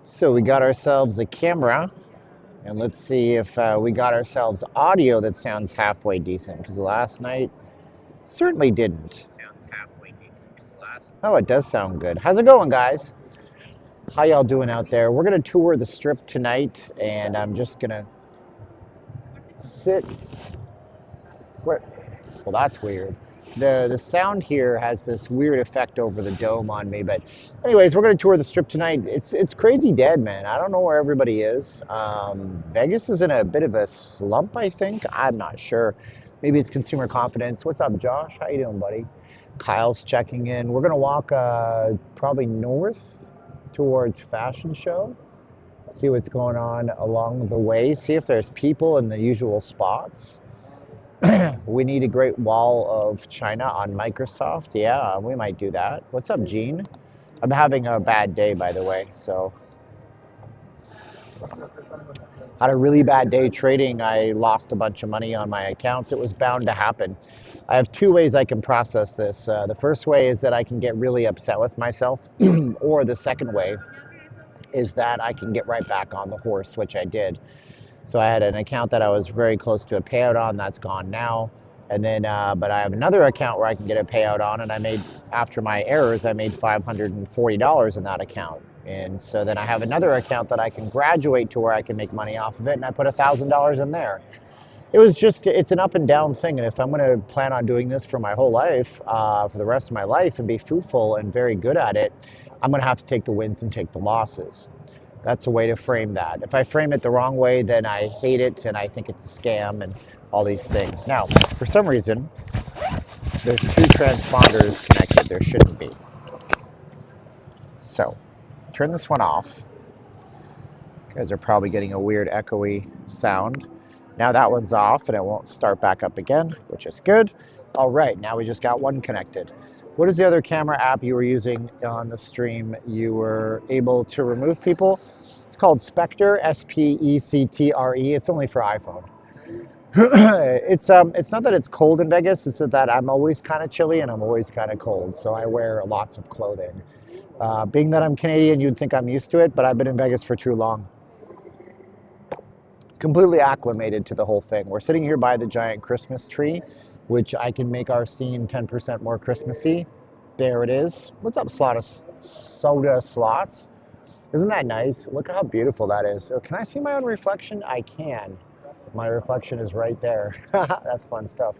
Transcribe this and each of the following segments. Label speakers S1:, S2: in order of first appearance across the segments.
S1: So we got ourselves a camera, and let's see if we got ourselves audio that sounds halfway decent, because last night certainly didn't. Oh, it does sound good. How's it going, guys? How y'all doing out there? We're going to tour the strip tonight, and I'm just going to sit. Where? Well, that's weird. The sound here has this weird effect over the dome on me. But anyways, we're going to tour the strip tonight. It's crazy dead, man. I don't know where everybody is. Vegas is in a bit of a slump, I think. I'm not sure. Maybe it's consumer confidence. What's up, Josh? How you doing, buddy? Kyle's checking in. We're going to walk probably north towards Fashion Show. See what's going on along the way. See if there's people in the usual spots. We need a great wall of China on Microsoft. Yeah, we might do that. What's up, Gene? I'm having a bad day, by the way. So, had a really bad day trading. I lost a bunch of money on my accounts. It was bound to happen. I have two ways I can process this. The first way is that I can get really upset with myself, or the second way is that I can get right back on the horse, which I did. So I had an account that I was very close to a payout on. That's gone now. And then, but I have another account where I can get a payout on, and I made, after my errors, I made $540 in that account. And so then I have another account that I can graduate to where I can make money off of it, and I put $1,000 in there. It was just, it's an up and down thing. And if I'm going to plan on doing this for my whole life, for the rest of my life, and be fruitful and very good at it, I'm going to have to take the wins and take the losses. That's a way to frame that. If I frame it the wrong way, then I hate it and I think it's a scam and all these things. Now, for some reason, there's two transponders connected. There shouldn't be. So, turn this one off. You guys are probably getting a weird echoey sound. Now that one's off and it won't start back up again, which is good. All right, now we just got one connected. What is the other camera app you were using on the stream? You were able to remove people? It's called Spectre, S-P-E-C-T-R-E. It's only for iPhone. It's not that it's cold in Vegas, it's that I'm always kind of chilly and I'm always kind of cold, so I wear lots of clothing. Being that I'm Canadian, you'd think I'm used to it, but I've been in Vegas for too long. Completely acclimated to the whole thing. We're sitting here by the giant Christmas tree, which I can make our scene 10% more Christmassy. There it is. What's up, Soda Slots? Isn't that nice? Look how beautiful that is. So can I see my own reflection? I can. My reflection is right there. That's fun stuff.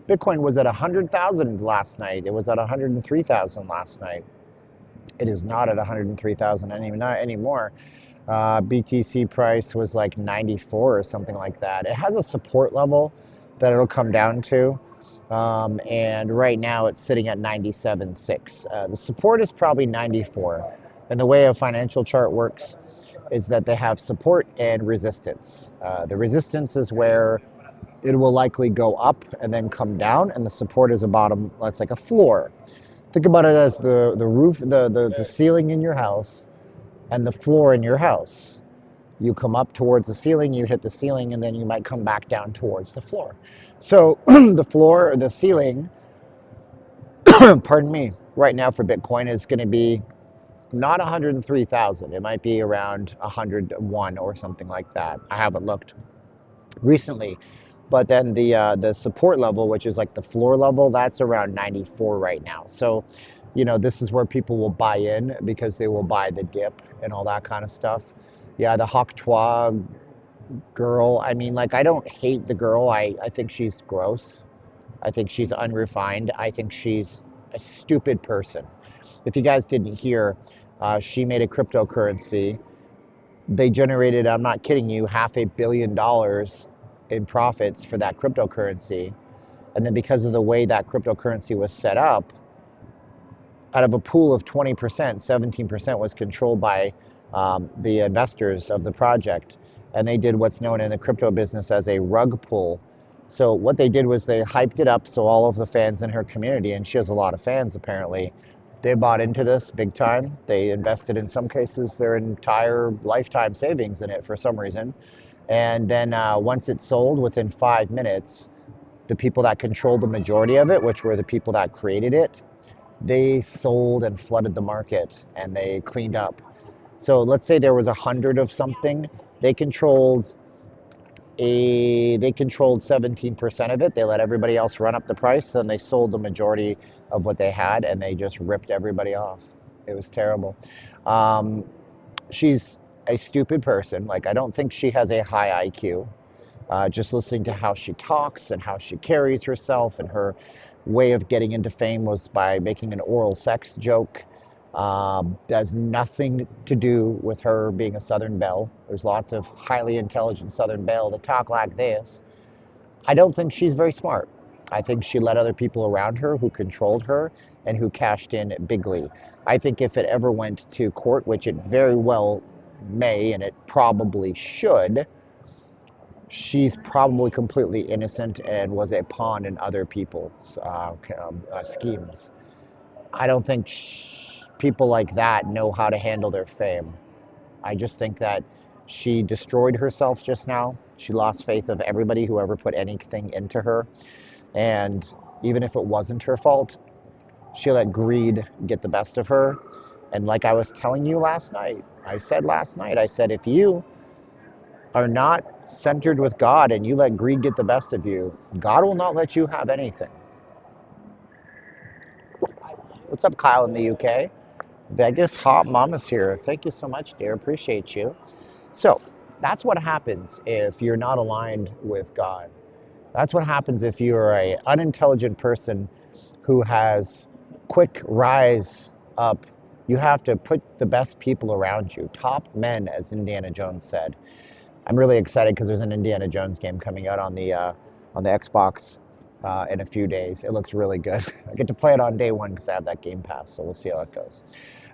S1: Bitcoin was at 100,000 last night. It was at 103,000 last night. It is not at 103,000 anymore. BTC price was like 94 or something like that. It has a support level that it'll come down to. And right now it's sitting at 97.6. The support is probably 94. And the way a financial chart works is that they have support and resistance. The resistance is where it will likely go up and then come down, and the support is a bottom, that's like a floor. Think about it as the roof, the ceiling in your house and the floor in your house. You come up towards the ceiling, you hit the ceiling, and then you might come back down towards the floor. So the floor, or the ceiling, pardon me, right now for Bitcoin is going to be not 103,000. It might be around 101 or something like that. I haven't looked recently. But then the support level, which is like the floor level, that's around 94 right now. So, you know, this is where people will buy in because they will buy the dip and all that kind of stuff. Yeah, the Hawk Twa girl, I mean, like, I don't hate the girl. I think she's gross. I think she's unrefined. I think she's a stupid person. If you guys didn't hear, she made a cryptocurrency. They generated, I'm not kidding you, $500 million in profits for that cryptocurrency. And then because of the way that cryptocurrency was set up, out of a pool of 20%, 17% was controlled by the investors of the project. And they did what's known in the crypto business as a rug pull. So what they did was they hyped it up so all of the fans in her community, and she has a lot of fans apparently, they bought into this big time. They invested, in some cases, their entire lifetime savings in it for some reason. And then once it sold, within 5 minutes, the people that controlled the majority of it, which were the people that created it, they sold and flooded the market, and they cleaned up. So let's say there was 100 of something. They controlled 17% of it. They let everybody else run up the price. Then they sold the majority of what they had, and they just ripped everybody off. It was terrible. She's a stupid person. Like, I don't think she has a high IQ. Just listening to how she talks and how she carries herself, and her way of getting into fame was by making an oral sex joke. Has nothing to do with her being a Southern belle. There's lots of highly intelligent Southern belle that talk like this. I don't think she's very smart. I think she let other people around her who controlled her and who cashed in bigly. I think if it ever went to court, which it very well may, and it probably should, she's probably completely innocent and was a pawn in other people's schemes. I don't think people like that know how to handle their fame. I just think that she destroyed herself just now. She lost faith of everybody who ever put anything into her. And even if it wasn't her fault, she let greed get the best of her. And like I was telling you last night, I said if you are not centered with God and you let greed get the best of you, God will not let you have anything. What's up, Kyle in the UK? Vegas Hot Mama's here. Thank you so much, dear. Appreciate you. So that's what happens if you're not aligned with God. That's what happens if you're an unintelligent person who has quick rise up. You have to put the best people around you, top men, as Indiana Jones said. I'm really excited because there's an Indiana Jones game coming out on the Xbox in a few days. It looks really good. I get to play it on day one because I have that Game Pass, so we'll see how it goes.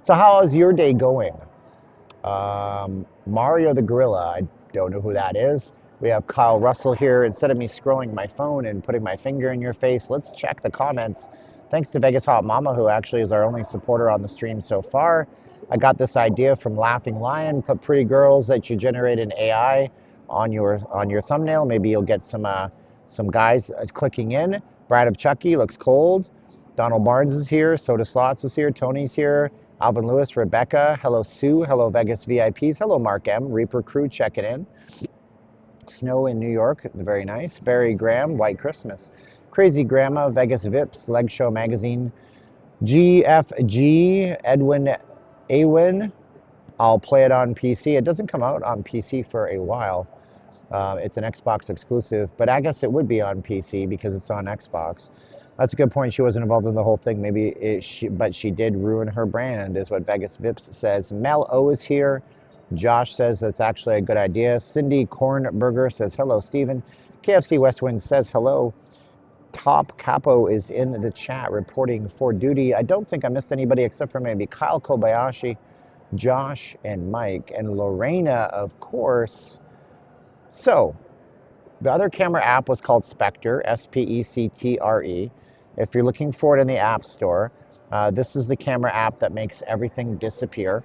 S1: So how is your day going? Mario the Gorilla, I don't know who that is. We have Kyle Russell here. Instead of me scrolling my phone and putting my finger in your face, let's check the comments. Thanks to Vegas Hot Mama, who actually is our only supporter on the stream so far. I got this idea from Laughing Lion. Put pretty girls that you generate in AI on your thumbnail. Maybe you'll get some guys clicking in. Brad of Chucky looks cold. Donald Barnes is here. Soda Slots is here. Tony's here. Alvin Lewis, Rebecca. Hello, Sue. Hello, Vegas VIPs. Hello, Mark M. Reaper Crew checking in. Snow in New York, very nice. Barry Graham, White Christmas. Crazy Grandma, Vegas Vips, Leg Show Magazine. GFG, Edwin Awin. I'll play it on PC. It doesn't come out on PC for a while. It's an Xbox exclusive, but I guess it would be on PC because it's on Xbox. That's a good point. She wasn't involved in the whole thing. But she did ruin her brand, is what Vegas Vips says. Mel O is here. Josh says that's actually a good idea. Cindy Kornberger says, hello, Steven. KFC West Wing says hello. Top Capo is in the chat reporting for duty. I don't think I missed anybody except for maybe Kyle Kobayashi, Josh, and Mike, and Lorena, of course. So, the other camera app was called Spectre, S-P-E-C-T-R-E. If you're looking for it in the App Store, this is the camera app that makes everything disappear.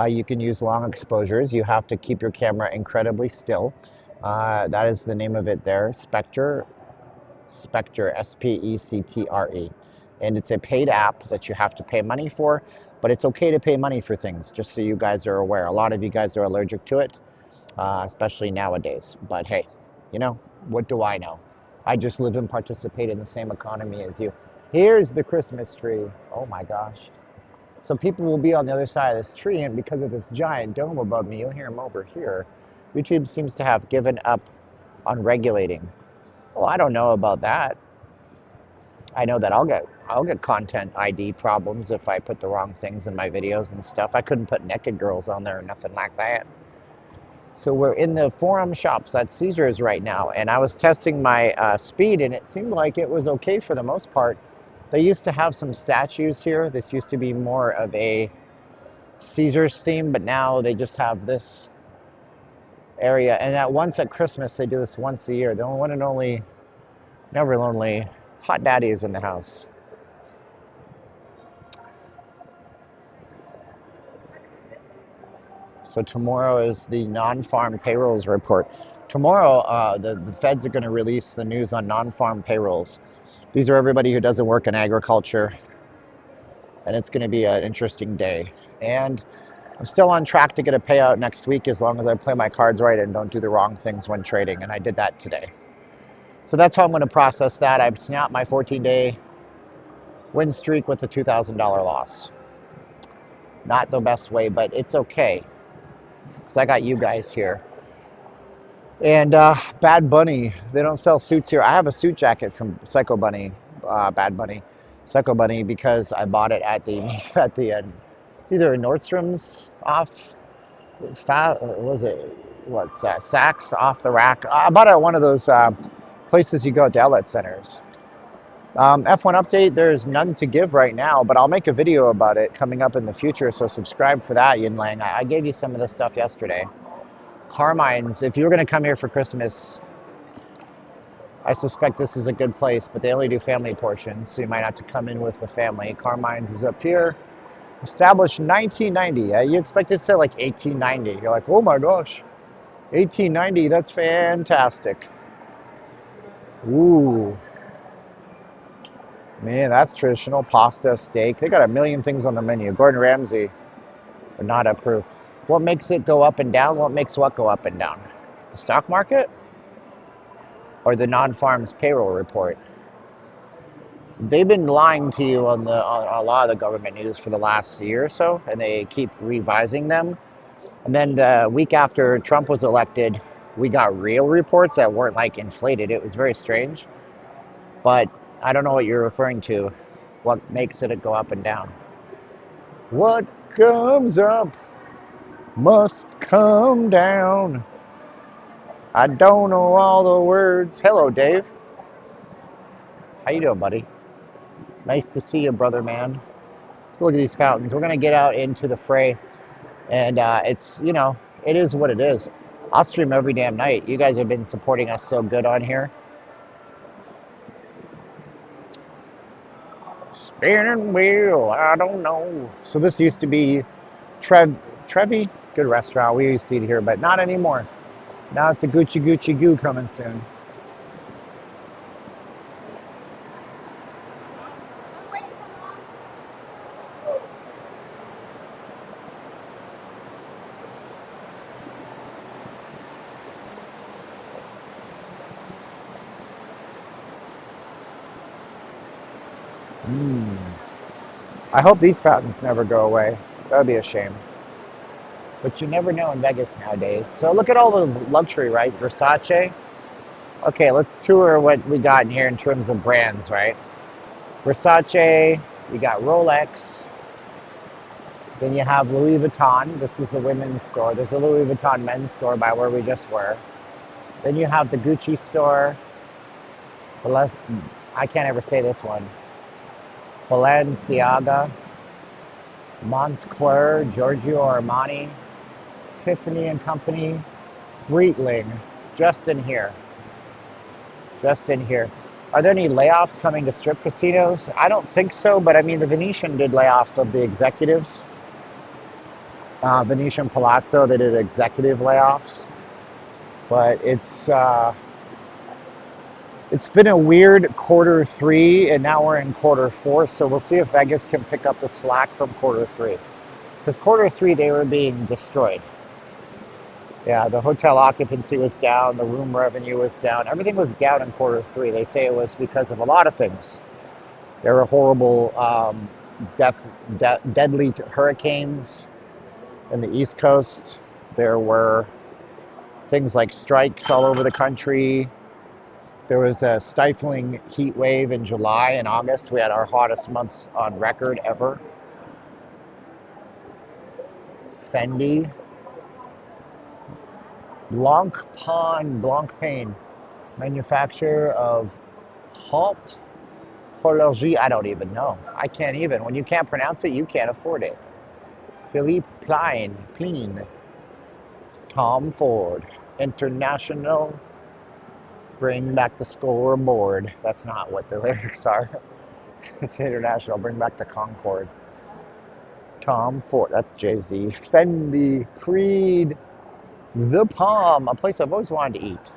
S1: You can use long exposures. You have to keep your camera incredibly still. That is the name of it there, Spectre, S-P-E-C-T-R-E. And it's a paid app that you have to pay money for, but it's okay to pay money for things, just so you guys are aware. A lot of you guys are allergic to it, especially nowadays. But hey, you know, what do I know? I just live and participate in the same economy as you. Here's the Christmas tree. Oh my gosh. So people will be on the other side of this tree, and because of this giant dome above me, you'll hear them over here. YouTube seems to have given up on regulating. Well, I don't know about that. I know that I'll get content ID problems if I put the wrong things in my videos and stuff. I couldn't put naked girls on there or nothing like that. So we're in the Forum Shops at Caesars right now, and I was testing my speed, and it seemed like it was okay for the most part. They used to have some statues here. This used to be more of a Caesars theme, but now they just have this area. And once at Christmas, they do this once a year. The one and only, never lonely, Hot Daddy is in the house. So tomorrow is the non-farm payrolls report. Tomorrow, the feds are going to release the news on non-farm payrolls. These are everybody who doesn't work in agriculture, and it's going to be an interesting day. And I'm still on track to get a payout next week as long as I play my cards right and don't do the wrong things when trading, and I did that today. So that's how I'm going to process that. I've snapped my 14-day win streak with a $2,000 loss. Not the best way, but it's okay because I got you guys here. And Bad Bunny, they don't sell suits here. I have a suit jacket from Psycho Bunny, Bad Bunny, Psycho Bunny, because I bought it at the at the end. It's either Nordstrom's off, what was it? What's Saks off the rack? I bought it at one of those places you go at the outlet centers. F1 update, there's none to give right now, but I'll make a video about it coming up in the future, so subscribe for that, Yin Lang. I gave you some of this stuff yesterday. Carmine's, if you were going to come here for Christmas, I suspect this is a good place, but they only do family portions, so you might have to come in with the family. Carmine's is up here. Established 1990. You expect it to say like 1890. You're like, oh my gosh, 1890, that's fantastic. Ooh. Man, that's traditional. Pasta, steak. They got a million things on the menu. Gordon Ramsay would not approve. What makes it go up and down? What makes what go up and down? The stock market? Or the non-farms payroll report? They've been lying to you on a lot of the government news for the last year or so, and they keep revising them. And then the week after Trump was elected, we got real reports that weren't like inflated. It was very strange. But I don't know what you're referring to. What makes it go up and down? What comes up must come down. I don't know all the words. Hello, Dave. How you doing, buddy? Nice to see you, brother man. Let's go look at these fountains. We're going to get out into the fray. And it's, you know, it is what it is. I'll stream every damn night. You guys have been supporting us so good on here. Spinning wheel, I don't know. So this used to be Trevi, good restaurant. We used to eat here, but not anymore. Now it's a Gucci Gucci Goo coming soon. I hope these fountains never go away. That would be a shame. But you never know in Vegas nowadays. So look at all the luxury, right? Versace. Okay, let's tour what we got in here in terms of brands, right? Versace, you got Rolex. Then you have Louis Vuitton. This is the women's store. There's a Louis Vuitton men's store by where we just were. Then you have the Gucci store. I can't ever say this one. Balenciaga, Moncler, Giorgio Armani, Tiffany and Company, Breitling, just in here. Just in here. Are there any layoffs coming to strip casinos? I don't think so, but I mean, the Venetian did layoffs of the executives. Venetian Palazzo, they did executive layoffs. But it's been a weird quarter three, and now we're in quarter four, so we'll see if Vegas can pick up the slack from quarter three. Because quarter three, they were being destroyed. Yeah, the hotel occupancy was down, the room revenue was down, everything was down in quarter three. They say it was because of a lot of things. There were horrible, deadly hurricanes in the East Coast. There were things like strikes all over the country. There was a stifling heat wave in July and August. We had our hottest months on record ever. Fendi. Blancpain, manufacturer of Haute Horlogerie. I don't even know. I can't even. When you can't pronounce it, you can't afford it. Philippe Plein. Tom Ford. International. Bring back the scoreboard. That's not what the lyrics are. It's international. Bring back the Concorde. Tom Ford. That's Jay-Z. Fendi. Creed. The Palm. A place I've always wanted to eat.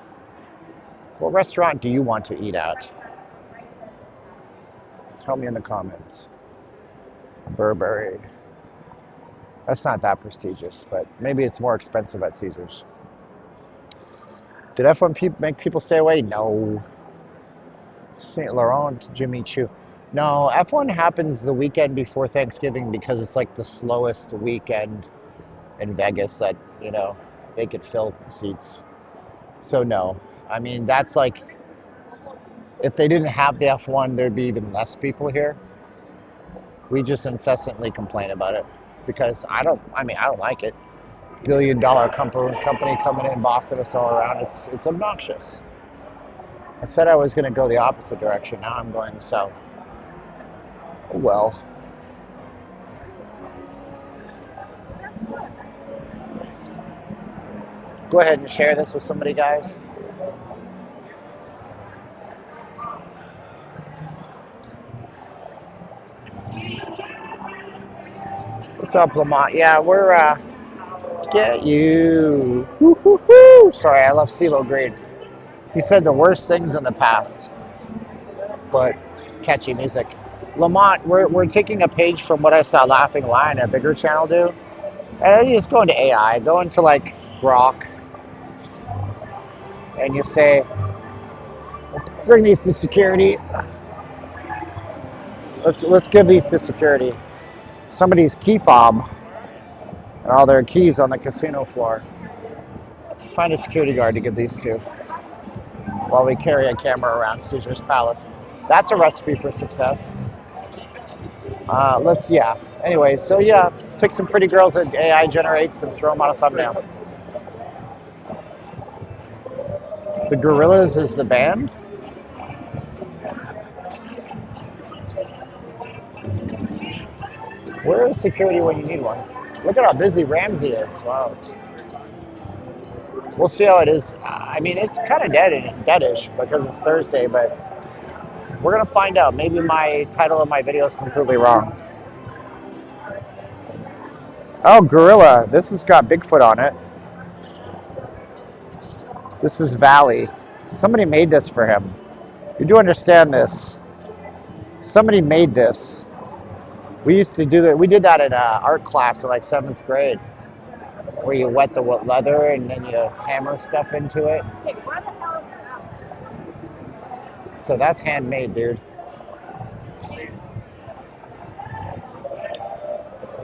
S1: What restaurant do you want to eat at? Tell me in the comments. Burberry. That's not that prestigious, but maybe it's more expensive at Caesars. Did F1 make people stay away? No. St. Laurent, Jimmy Choo. No, F1 happens the weekend before Thanksgiving because it's like the slowest weekend in Vegas that, they could fill seats. So no. I mean, that's like, if they didn't have the F1, there'd be even less people here. We just incessantly complain about it because I don't like it. Billion-dollar company coming in, bossing us all around. It's obnoxious. I said I was going to go the opposite direction. Now I'm going south. Oh, well. Go ahead and share this with somebody, guys. What's up, Lamont? Yeah, we're, get you. Woo-hoo-hoo. Sorry, I love CeeLo Green. He said the worst things in the past, but it's catchy music. Lamont, we're taking a page from what I saw Laughing Lion, a bigger channel, do. And you just go into AI, go into like Grok, and you say, let's bring these to security. Let's give these to security. Somebody's key fob and all their keys on the casino floor. Let's find a security guard to give these to while we carry a camera around Caesar's Palace. That's a recipe for success. Anyway, so yeah, take some pretty girls that AI generates and throw them on a thumbnail. The Gorillas is the band. Where is security when you need one? Look at how busy Ramsey is. Wow. We'll see how it is. I mean, it's kind of deadish because it's Thursday, but we're going to find out. Maybe my title of my video is completely wrong. Oh, Gorilla. This has got Bigfoot on it. This is Valley. Somebody made this for him. You do understand this. Somebody made this. We used to do that. We did that in art class in like 7th grade, where you wet the leather and then you hammer stuff into it. So that's handmade, dude.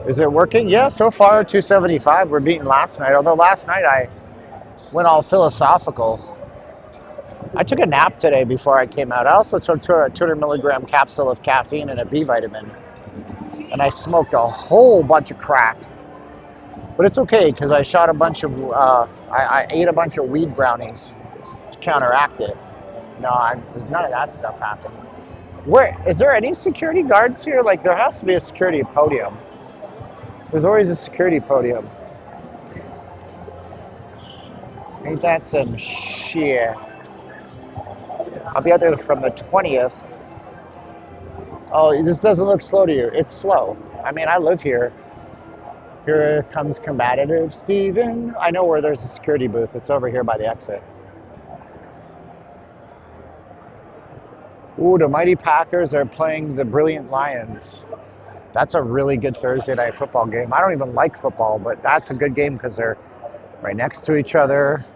S1: Is it working? Yeah, so far 275. We're beating last night. Although last night I went all philosophical. I took a nap today before I came out. I also took a 200 milligram capsule of caffeine and a B vitamin. And I smoked a whole bunch of crack. But it's okay because I shot a bunch of, I ate a bunch of weed brownies to counteract it. No, none of that stuff happened. Is there any security guards here? Like, there has to be a security podium. There's always a security podium. Ain't that some shit? I'll be out there from the 20th. Oh, this doesn't look slow to you. It's slow. I mean, I live here. Here comes combative Steven. I know where there's a security booth. It's over here by the exit. Ooh, the mighty Packers are playing the brilliant Lions. That's a really good Thursday night football game. I don't even like football, but that's a good game because they're right next to each other.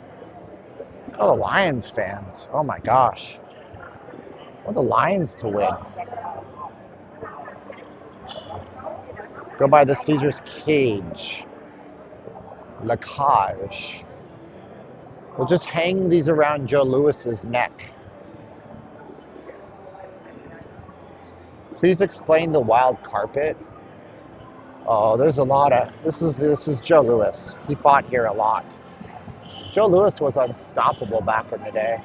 S1: Oh, the Lions fans. Oh my gosh. I want the Lions to win. Go by the Caesar's Cage. La Cage. We'll just hang these around Joe Louis's neck. Please explain the wild carpet. Oh, there's a lot of, this is Joe Louis. He fought here a lot. Joe Louis was unstoppable back in the day.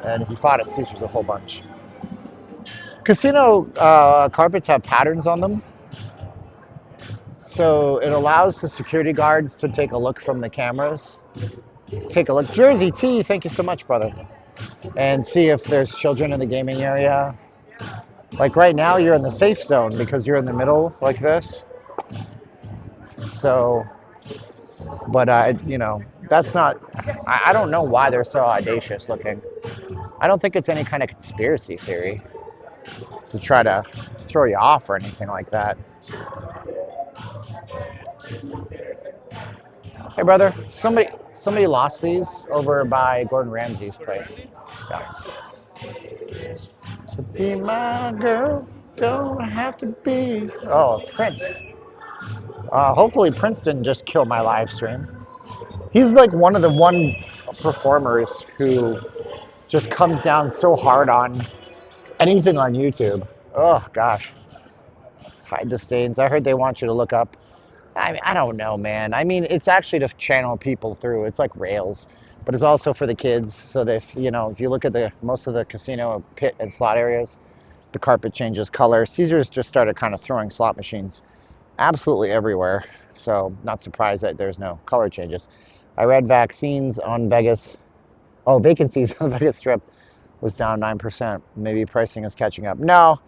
S1: And he fought at Caesars a whole bunch. Casino carpets have patterns on them. So it allows the security guards to take a look from the cameras. Take a look. Jersey T, thank you so much, brother. And see if there's children in the gaming area. Like right now, you're in the safe zone because you're in the middle like this. So, but that's not, I don't know why they're so audacious looking. I don't think it's any kind of conspiracy theory. to try to throw you off or anything like that. Hey brother, somebody lost these over by Gordon Ramsay's place. Yeah. To be my girl, don't have to be. Oh, Prince. Hopefully Prince didn't just kill my live stream. He's like one of the performers who just comes down so hard on anything on YouTube. Oh gosh. Hide the stains. I heard they want you to look up. I don't know, man. I mean, it's actually to channel people through. It's like Rails, but it's also for the kids. So that if you look at most of the casino pit and slot areas, the carpet changes color. Caesars just started kind of throwing slot machines absolutely everywhere. So not surprised that there's no color changes. I read vacancies on Vegas Strip was down 9%. Maybe pricing is catching up. No,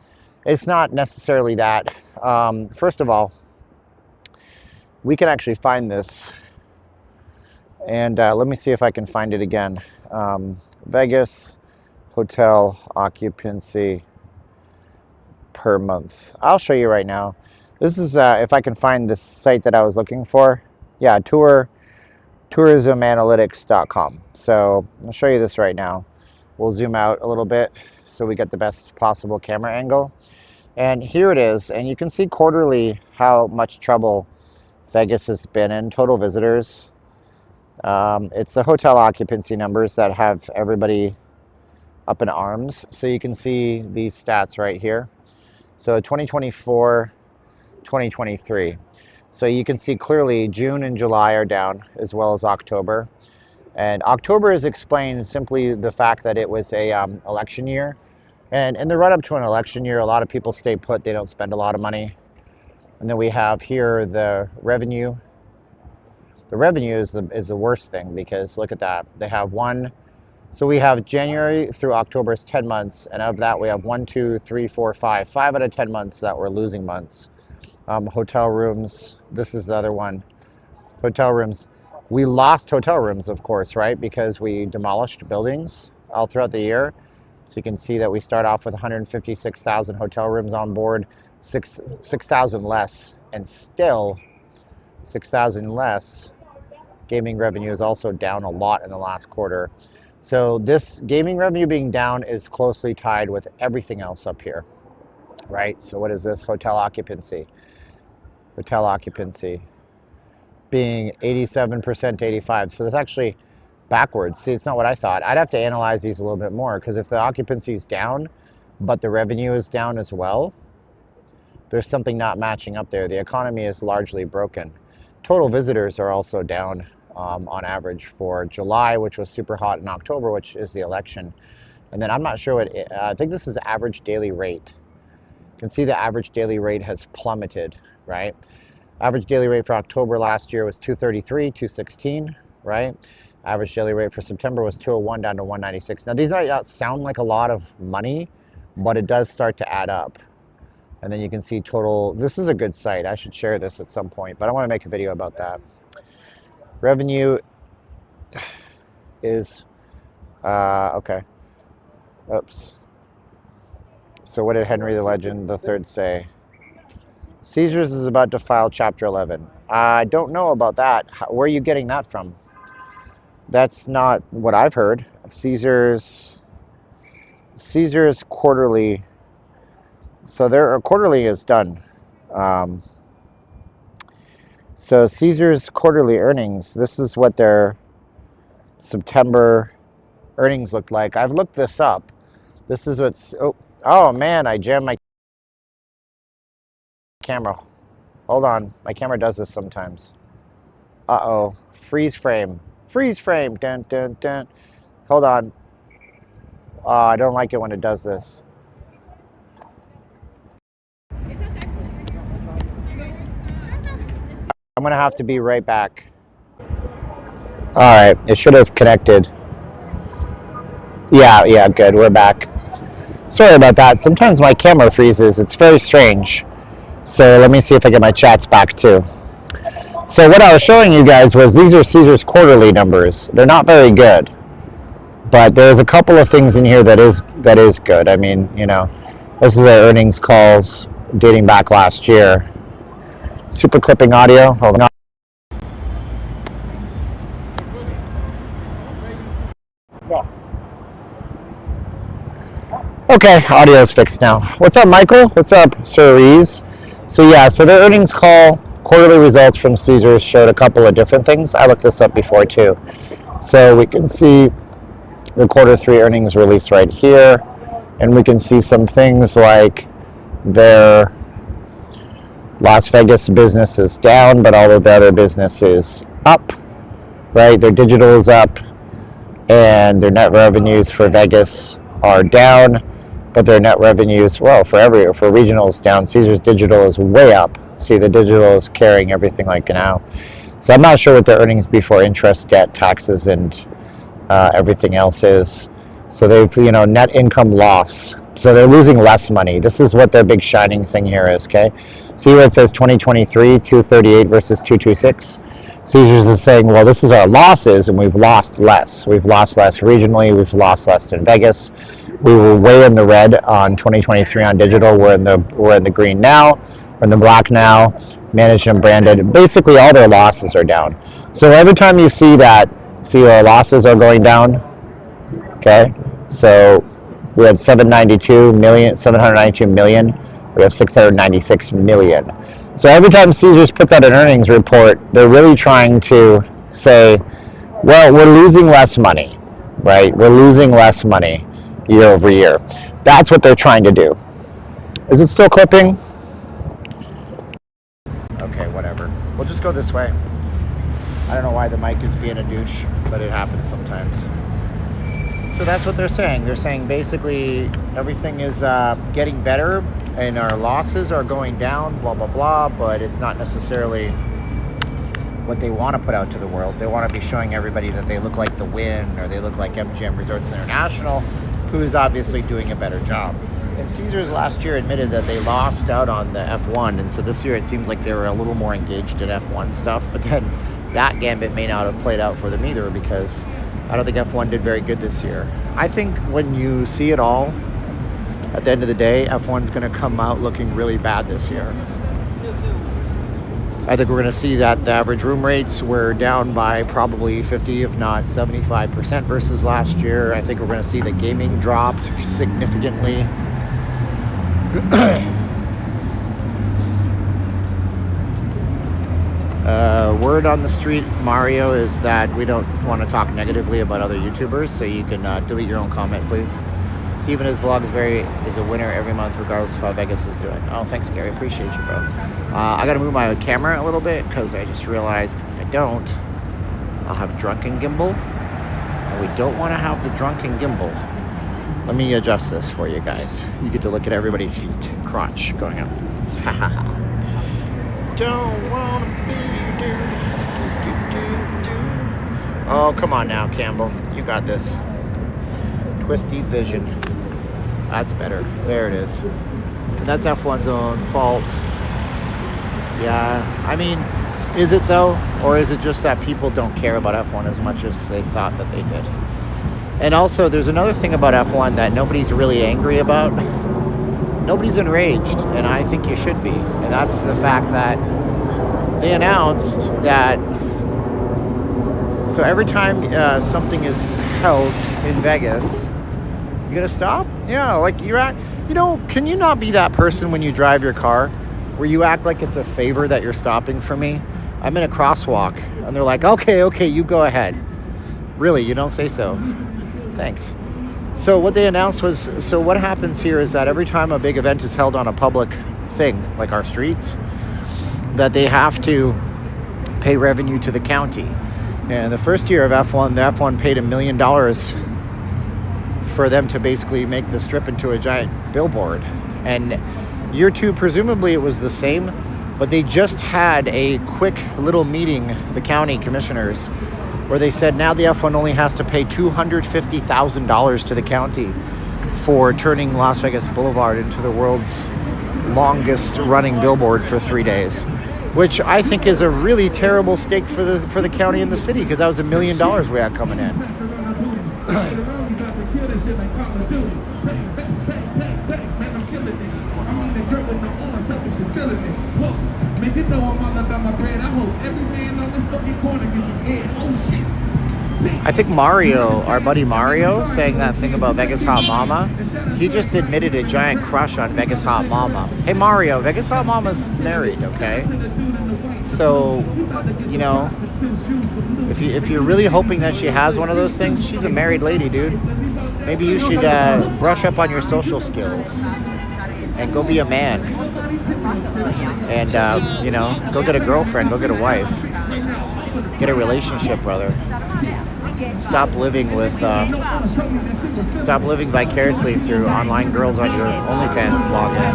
S1: it's not necessarily that. First of all, we can actually find this, and let me see if I can find it again. Vegas hotel occupancy per month. I'll show you right now. This is if I can find this site that I was looking for. Yeah, tourismanalytics.com. So I'll show you this right now. We'll zoom out a little bit so we get the best possible camera angle. And here it is, and you can see quarterly how much trouble Vegas has been in, total visitors. It's the hotel occupancy numbers that have everybody up in arms. So you can see these stats right here. So 2024, 2023. So you can see clearly June and July are down, as well as October. And October is explained simply the fact that it was a election year. And in the run up to an election year, a lot of people stay put. They don't spend a lot of money. And then we have here the revenue. The revenue is the worst thing, because look at that. They have so we have January through October is 10 months. And of that, we have 1, 2, 3, 4, 5. 5 out of 10 months that were losing months. Hotel rooms, this is the other one. Hotel rooms. We lost hotel rooms, of course, right? Because we demolished buildings all throughout the year. So you can see that we start off with 156,000 hotel rooms on board, 6,000 less, and still 6,000 less. Gaming revenue is also down a lot in the last quarter. So this gaming revenue being down is closely tied with everything else up here, right? So what is this? Hotel occupancy. Hotel occupancy being 87% to 85. So that's actually backwards. See, it's not what I thought. I'd have to analyze these a little bit more, because if the occupancy is down, but the revenue is down as well, there's something not matching up there. The economy is largely broken. Total visitors are also down on average for July, which was super hot, in October, which is the election. And then I'm not sure what, I think this is average daily rate. You can see the average daily rate has plummeted, right? Average daily rate for October last year was 233, 216, right? Average daily rate for September was 201 down to 196. Now these might not sound like a lot of money, but it does start to add up. And then you can see total, this is a good site. I should share this at some point, but I want to make a video about that. Revenue is, okay. Oops. So what did Henry the Legend III say? Caesars is about to file Chapter 11. I don't know about that. Where are you getting that from? That's not what I've heard. Caesars quarterly. So their quarterly is done. So Caesars quarterly earnings. This is what their September earnings looked like. I've looked this up. This is what's. Oh man! I jammed my camera. Hold on. My camera does this sometimes. Uh-oh. Freeze frame. Freeze frame. Dun, dun, dun. Hold on. I don't like it when it does this. I'm going to have to be right back. All right. It should have connected. Yeah, good. We're back. Sorry about that. Sometimes my camera freezes. It's very strange. So let me see if I get my chats back too. So what I was showing you guys was these are Caesars quarterly numbers. They're not very good, but there's a couple of things in here that is good. I mean, you know, This is their earnings calls dating back last year. Super clipping audio. Hold on. Okay, audio is fixed now. What's up, Michael? What's up, Sir Rees? So yeah, so their earnings call, quarterly results from Caesars showed a couple of different things. I looked this up before too. So we can see the quarter 3 earnings release right here, and we can see some things like their Las Vegas business is down, but all of the other business is up, right? Their digital is up, and their net revenues for Vegas are down, but their net revenues, well, for regionals down. Caesars digital is way up. See, the digital is carrying everything like now. So I'm not sure what their earnings before interest, debt, taxes, and everything else is. So they've, net income loss. So they're losing less money. This is what their big shining thing here is, okay? See where it says 2023, 238 versus 226? Caesars is saying, well, this is our losses, and we've lost less. We've lost less regionally. We've lost less in Vegas. We were way in the red on 2023 on digital. We're in the green now. We're in the black now. Managed and branded. Basically, all their losses are down. So every time you see that, see our losses are going down. Okay, so we had 792 million. We have 696 million. So every time Caesars puts out an earnings report, they're really trying to say, well, we're losing less money, right? We're losing less money year over year. That's what they're trying to do. Is it still clipping? Okay, whatever. We'll just go this way. I don't know why the mic is being a douche, but it happens sometimes. So that's what they're saying. They're saying basically everything is getting better and our losses are going down, blah, blah, blah, but it's not necessarily what they want to put out to the world. They want to be showing everybody that they look like the Wynn or they look like MGM Resorts International, who is obviously doing a better job. And Caesars last year admitted that they lost out on the F1, and so this year it seems like they were a little more engaged in F1 stuff, but then that gambit may not have played out for them either, because I don't think F1 did very good this year. I think when you see it all, at the end of the day, F1's going to come out looking really bad this year. I think we're going to see that the average room rates were down by probably 50, if not 75% versus last year. I think we're going to see the gaming dropped significantly. Word on the street, Mario, is that we don't want to talk negatively about other YouTubers, so you can delete your own comment, please. Steven, his vlog is a winner every month, regardless of how Vegas is doing. Oh, thanks, Gary. Appreciate you, bro. I got to move my camera a little bit because I just realized if I don't, I'll have drunken gimbal, and we don't want to have the drunken gimbal. Let me adjust this for you guys. You get to look at everybody's feet, crotch going up. Ha ha ha. Don't want to be there. Oh, come on now, Campbell. You got this. Twisty vision. That's better. There it is. And that's F1's own fault. Yeah, I mean, is it though? Or is it just that people don't care about F1 as much as they thought that they did? And also, there's another thing about F1 that nobody's really angry about. Nobody's enraged, and I think you should be. And that's the fact that they announced that, so every time something is held in Vegas, you're gonna stop? Yeah, like you're at, can you not be that person when you drive your car where you act like it's a favor that you're stopping for me? I'm in a crosswalk, and they're like, okay, you go ahead. Really, you don't say so. Thanks. So what they announced was, so what happens here is that every time a big event is held on a public thing, like our streets, that they have to pay revenue to the county. And the first year of F1, the F1 paid $1 million for them to basically make the strip into a giant billboard. And year 2, presumably it was the same, but they just had a quick little meeting, the county commissioners, where they said now the F1 only has to pay $250,000 to the county for turning Las Vegas Boulevard into the world's longest running billboard for 3 days, which I think is a really terrible stake for the county and the city, because that was $1 million we had coming in. I think Mario, our buddy Mario, saying that thing about Vegas Hot Mama, he just admitted a giant crush on Vegas Hot Mama. Hey Mario, Vegas Hot Mama's married, okay? So, you know, if you're really hoping that she has one of those things, she's a married lady, dude. Maybe you should brush up on your social skills and go be a man. And, you know, go get a girlfriend, go get a wife. Get a relationship, brother. Stop living vicariously through online girls on your OnlyFans login.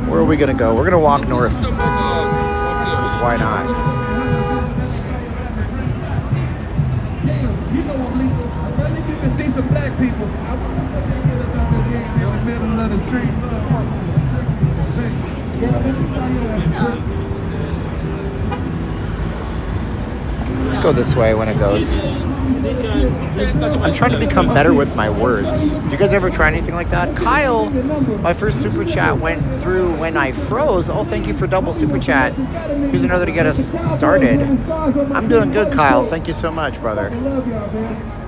S1: Where are we gonna go? We're gonna walk north. Because why not?
S2: See some black people. I want to in the middle of the street.
S1: Let's go this way when it goes. I'm trying to become better with my words. Do you guys ever try anything like that? Kyle, my first super chat went through when I froze. Oh, thank you for double super chat. Here's another to get us started. I'm doing good, Kyle. Thank you so much, brother.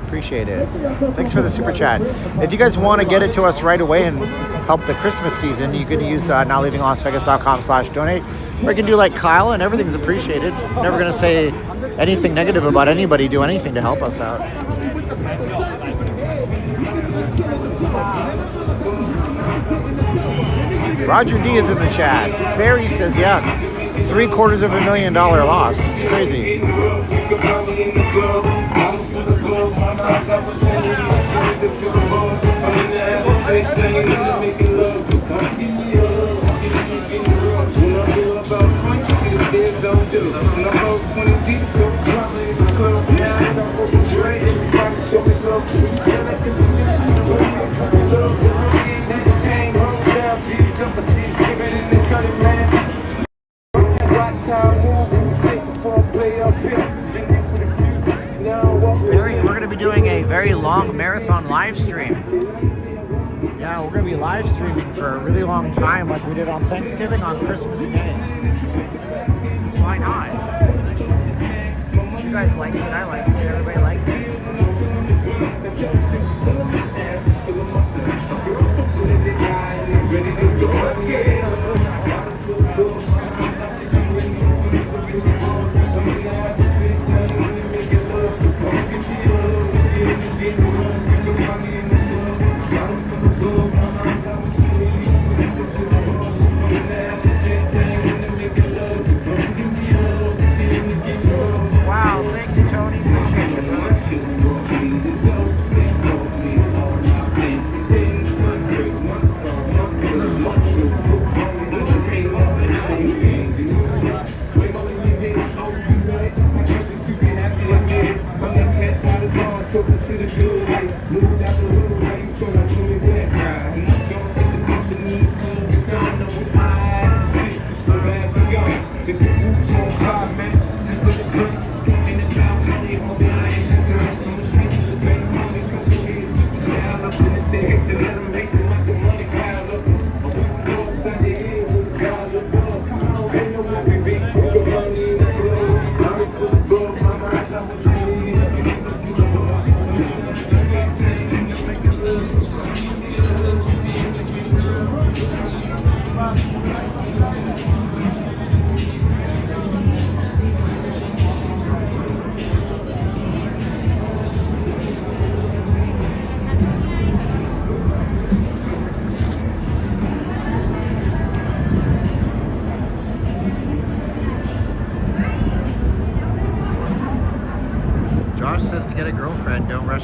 S1: Appreciate it. Thanks for the super chat. If you guys want to get it to us right away and help the Christmas season, you can use nowleavinglasvegas.com/donate. Or you can do like Kyle, and everything's appreciated. Never going to say anything negative about anybody. Do anything to help us out. Roger D is in the chat. Barry says, yeah, $750,000 loss. It's crazy. We're going to be doing a very long marathon live stream. Yeah, we're going to be live streaming for a really long time, like we did on Thanksgiving on Christmas Day. Why not? You guys like it, I like it, everybody likes it. Wow, thank you, Tony. Appreciate you, brother.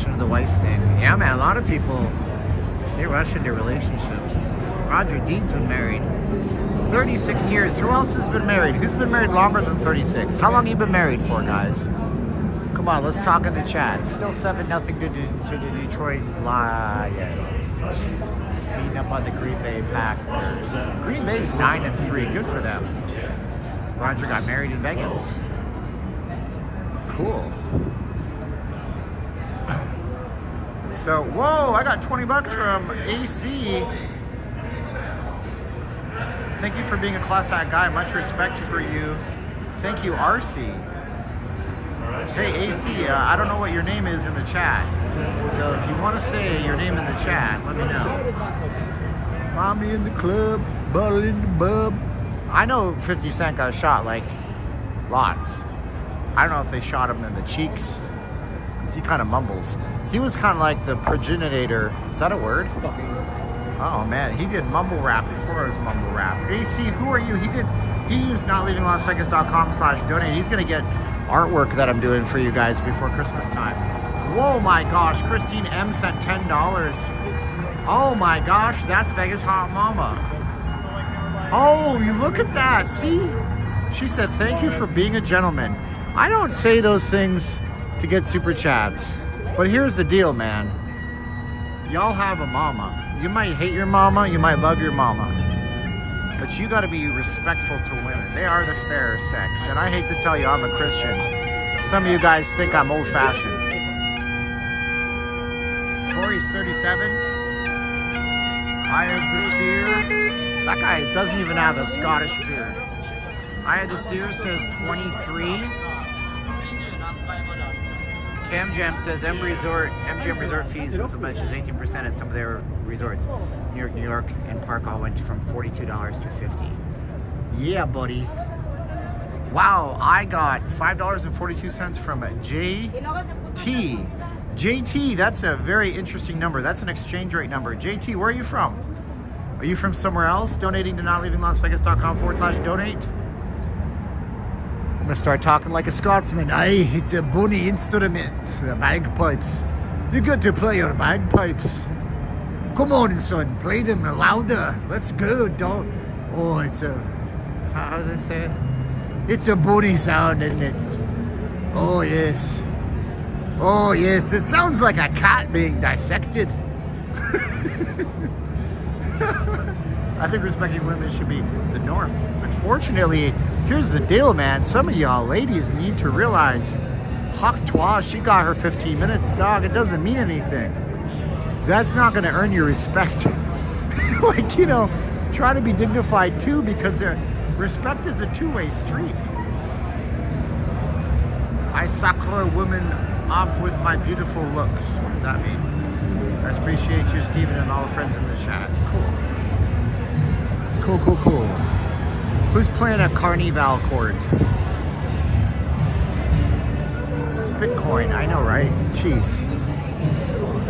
S1: Into the wife thing. Yeah, man, a lot of people, they rush into relationships. Roger D's been married 36 years. Who else has been married? Who's been married longer than 36? How long have you been married for, guys? Come on, let's talk in the chat. Still 7-0 to the Detroit Lions. Beating up on the Green Bay Packers. Green Bay's 9-3. Good for them. Roger got married in Vegas. Cool. So, whoa, I got 20 bucks from AC. Thank you for being a class act guy. Much respect for you. Thank you, RC. Hey, AC, I don't know what your name is in the chat. So if you want to say your name in the chat, let me know. Find me in the club, bottle in the bub. I know 50 Cent got shot, like, lots. I don't know if they shot him in the cheeks, because he kind of mumbles. He was kind of like the progenitor. Is that a word? Oh man, he did mumble rap before it was mumble rap. AC, who are you? He used notleavinglasvegas.com/donate. He's gonna get artwork that I'm doing for you guys before Christmas time. Whoa, my gosh, Christine M sent $10. Oh my gosh, that's Vegas Hot Mama. Oh, you look at that, see? She said, thank you for being a gentleman. I don't say those things to get super chats, but here's the deal, man. Y'all have a mama. You might hate your mama, you might love your mama, but you gotta be respectful to women. They are the fairer sex, and I hate to tell you I'm a Christian. Some of you guys think I'm old-fashioned. Tori's 37. I have the seer. That guy doesn't even have a Scottish beard. I had the seer says 23. Cam Jam says MGM resort fees as much as 18% at some of their resorts. New York, and Park all went from $42 to $50. Yeah, buddy. Wow, I got $5.42 from JT. JT, that's a very interesting number. That's an exchange rate number. JT, where are you from? Are you from somewhere else? Donating to notleavinglasvegas.com/donate. I'm gonna start talking like a Scotsman. Aye, it's a bonny instrument, the bagpipes. You got to play your bagpipes. Come on, son, play them louder. Let's go, dog. Oh, it's a, how do they say it? It's a bonny sound, isn't it? Oh, yes. Oh, yes, it sounds like a cat being dissected. I think respecting women should be the norm. Unfortunately, here's the deal, man. Some of y'all ladies need to realize, Hawk Twa, she got her 15 minutes, dog. It doesn't mean anything. That's not going to earn you respect. Like, you know, try to be dignified too, because respect is a two-way street. I sucker women off with my beautiful looks. What does that mean? I appreciate you, Steven, and all the friends in the chat. Cool. Cool, cool, cool. Who's playing a Carnival court? Spitcoin, I know, right? Jeez.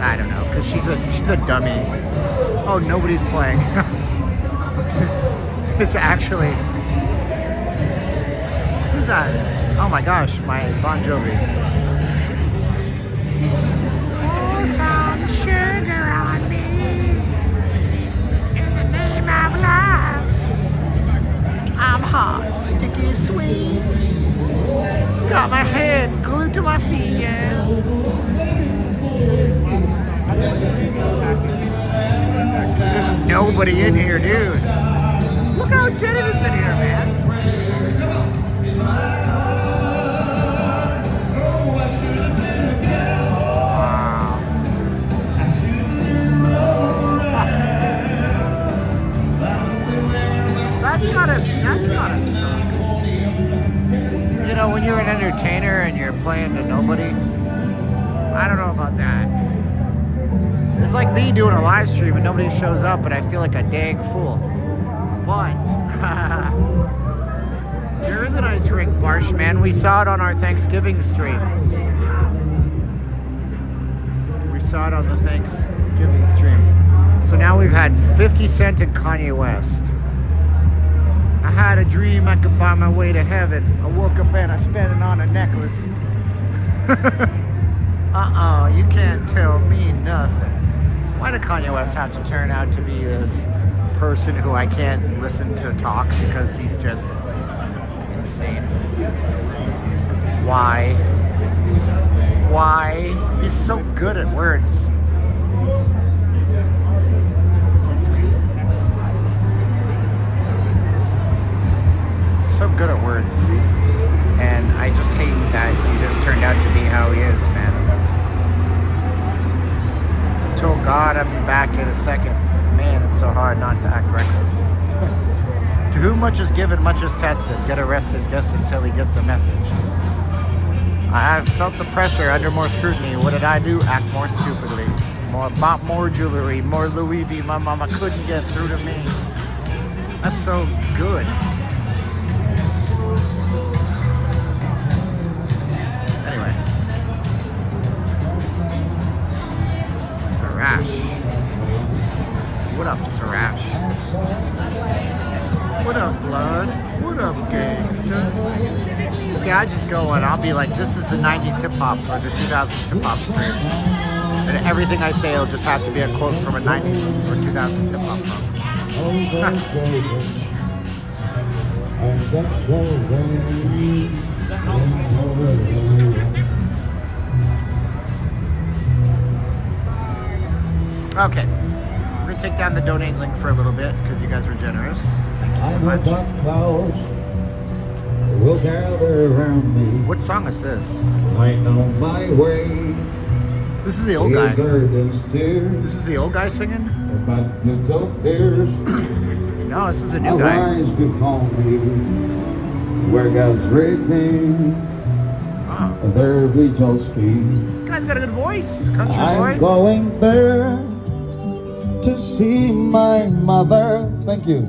S1: I don't know, because she's a dummy. Oh, nobody's playing. It's actually... Who's that? Oh my gosh, my Bon Jovi. Pour some sugar on me in the name of love. I'm hot, sticky, sweet. Got my head glued to my feet, yeah. There's nobody in here, dude. Look how dead it is in here, man. That's gotta suck. You know, when you're an entertainer and you're playing to nobody, I don't know about that. It's like me doing a live stream and nobody shows up and I feel like a dang fool. But, there is a nice drink, Barsh, man. We saw it on our Thanksgiving stream. We saw it on the Thanksgiving stream. So now we've had 50 Cent and Kanye West. I had a dream I could buy my way to heaven. I woke up and I spent it on a necklace. You can't tell me nothing. Why did Kanye West have to turn out to be this person who I can't listen to talk because he's just insane? Why? Why? He's so good at words. So good at words, and I just hate that he just turned out to be how he is, man. told God I'd be back in a second. Man, it's so hard not to act reckless. To whom much is given, much is tested. Get arrested, guess until he gets a message. I have felt the pressure under more scrutiny. What did I do? Act more stupidly. Bought more jewelry, more Louis V. My mama couldn't get through to me. That's so good. Anyway. Sarash. What up, Sarash? What up, blood? What up, gangster? See, I just go and I'll be like, this is the 90s hip-hop or the 2000s hip-hop stream. And everything I say will just have to be a quote from a 90s or 2000s hip-hop song. Okay. We're going to take down the donate link for a little bit because you guys were generous. Thank you so much.
S3: Will gather around me.
S1: What song is this?
S3: I know my way.
S1: This is the old guy.
S3: Tears.
S1: This is the old guy singing?
S3: But little fears.
S1: No, this is a new guy.
S3: Arise before me. Where God's written.
S1: Oh.
S3: There we just keep.
S1: This guy's got a good voice. Country
S3: I'm
S1: boy.
S3: going there to see my mother. Thank you.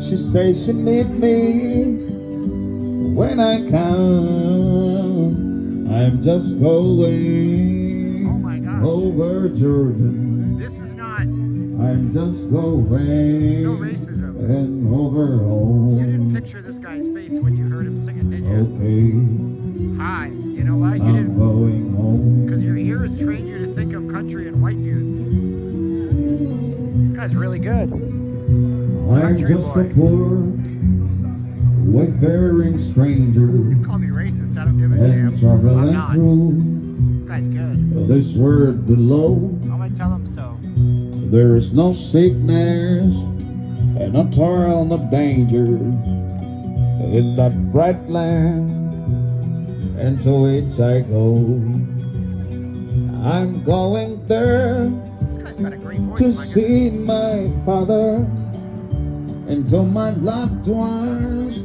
S3: She says she need me. When I come, I'm just going over Jordan.
S1: This is not.
S3: I'm just going
S1: No racism.
S3: and over home.
S1: You didn't picture this guy's face when you heard him singing, did you?
S3: Okay,
S1: Hi. You know why? You
S3: I'm
S1: didn't.
S3: going home.
S1: Because your ears trained you to think of country and white dudes. This guy's really good.
S3: I'm
S1: Country
S3: just
S1: boy.
S3: a poor, wayfaring stranger.
S1: You call me racist, I don't give a
S3: And
S1: damn. I'm
S3: traveling
S1: not.
S3: through
S1: This guy's good.
S3: this world below.
S1: I'm gonna tell him so.
S3: There is no sickness and no toil, no danger in that bright land, and to which I go. I'm going there
S1: This guy's got a great voice.
S3: to
S1: my goodness.
S3: see my father and to my loved ones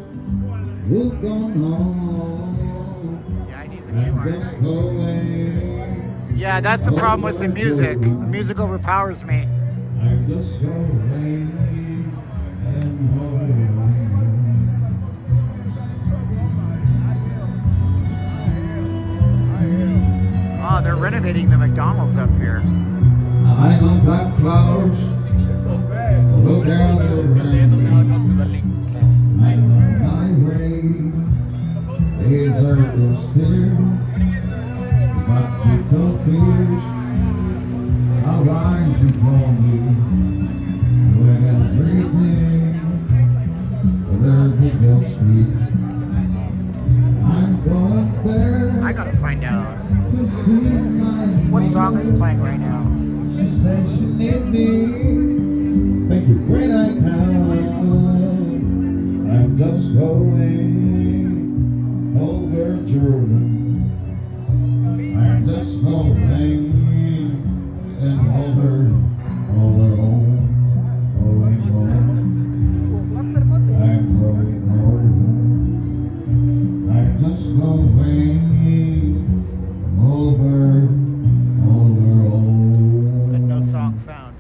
S3: who've gone home.
S1: Yeah, he needs a
S3: I'm
S1: keyboard.
S3: just going.
S1: Yeah, that's the problem with the music. The music overpowers me.
S3: I'm just going and home.
S1: Oh, they're renovating the McDonald's up here.
S3: I don't have clouds. Look down around me. I know my way. These are the still. But little fears arise before me. When everything there we go sleep. I'm going there.
S1: I gotta find out
S3: To see my
S1: what song is playing right now.
S3: She said she need me. Thank you. When I come, I'm just going over Jordan. I'm just going and over home, going home. I'm going home. I'm just going over home.
S1: Said no song found.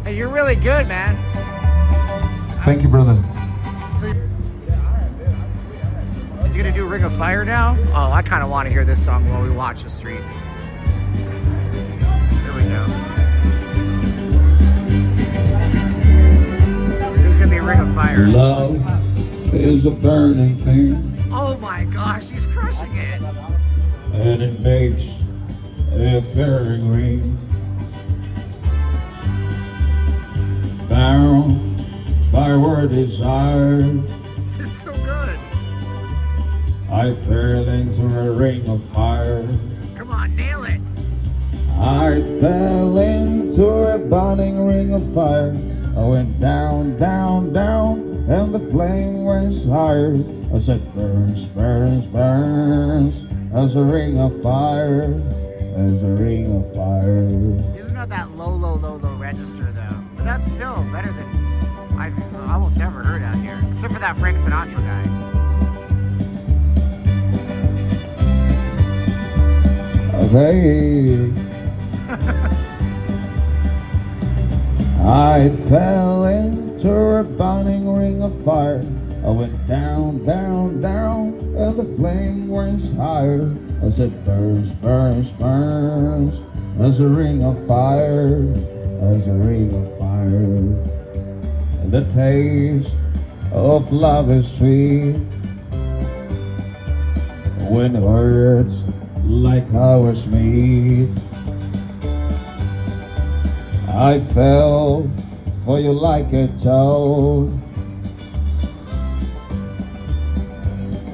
S1: Hey, you're really good, man.
S3: Thank you, brother.
S1: So, is he gonna do Ring of Fire now? Oh, I kind of want to hear this song while we watch the street. Here we go. There's gonna be Ring of Fire.
S3: Love is a burning thing,
S1: Oh my gosh, he's crushing it.
S3: and it makes a fairing ring. Bound by word desire,
S1: It's so good.
S3: I fell into a ring of fire.
S1: Come on, nail it.
S3: I fell into a burning ring of fire. I went down, down, down, and the flame went higher. I said, burns, burns, burns, as a ring of fire. as a ring of fire.
S1: These are not that low register though, but that's still better than I've almost never heard out here, except for that Frank Sinatra guy.
S3: Okay. I fell into a burning ring of fire. I went down, down, down, and the flame went higher. As it burns, burns, burns, as a ring of fire, as a ring of fire. And the taste of love is sweet when words like ours meet. I fell for you like a toad.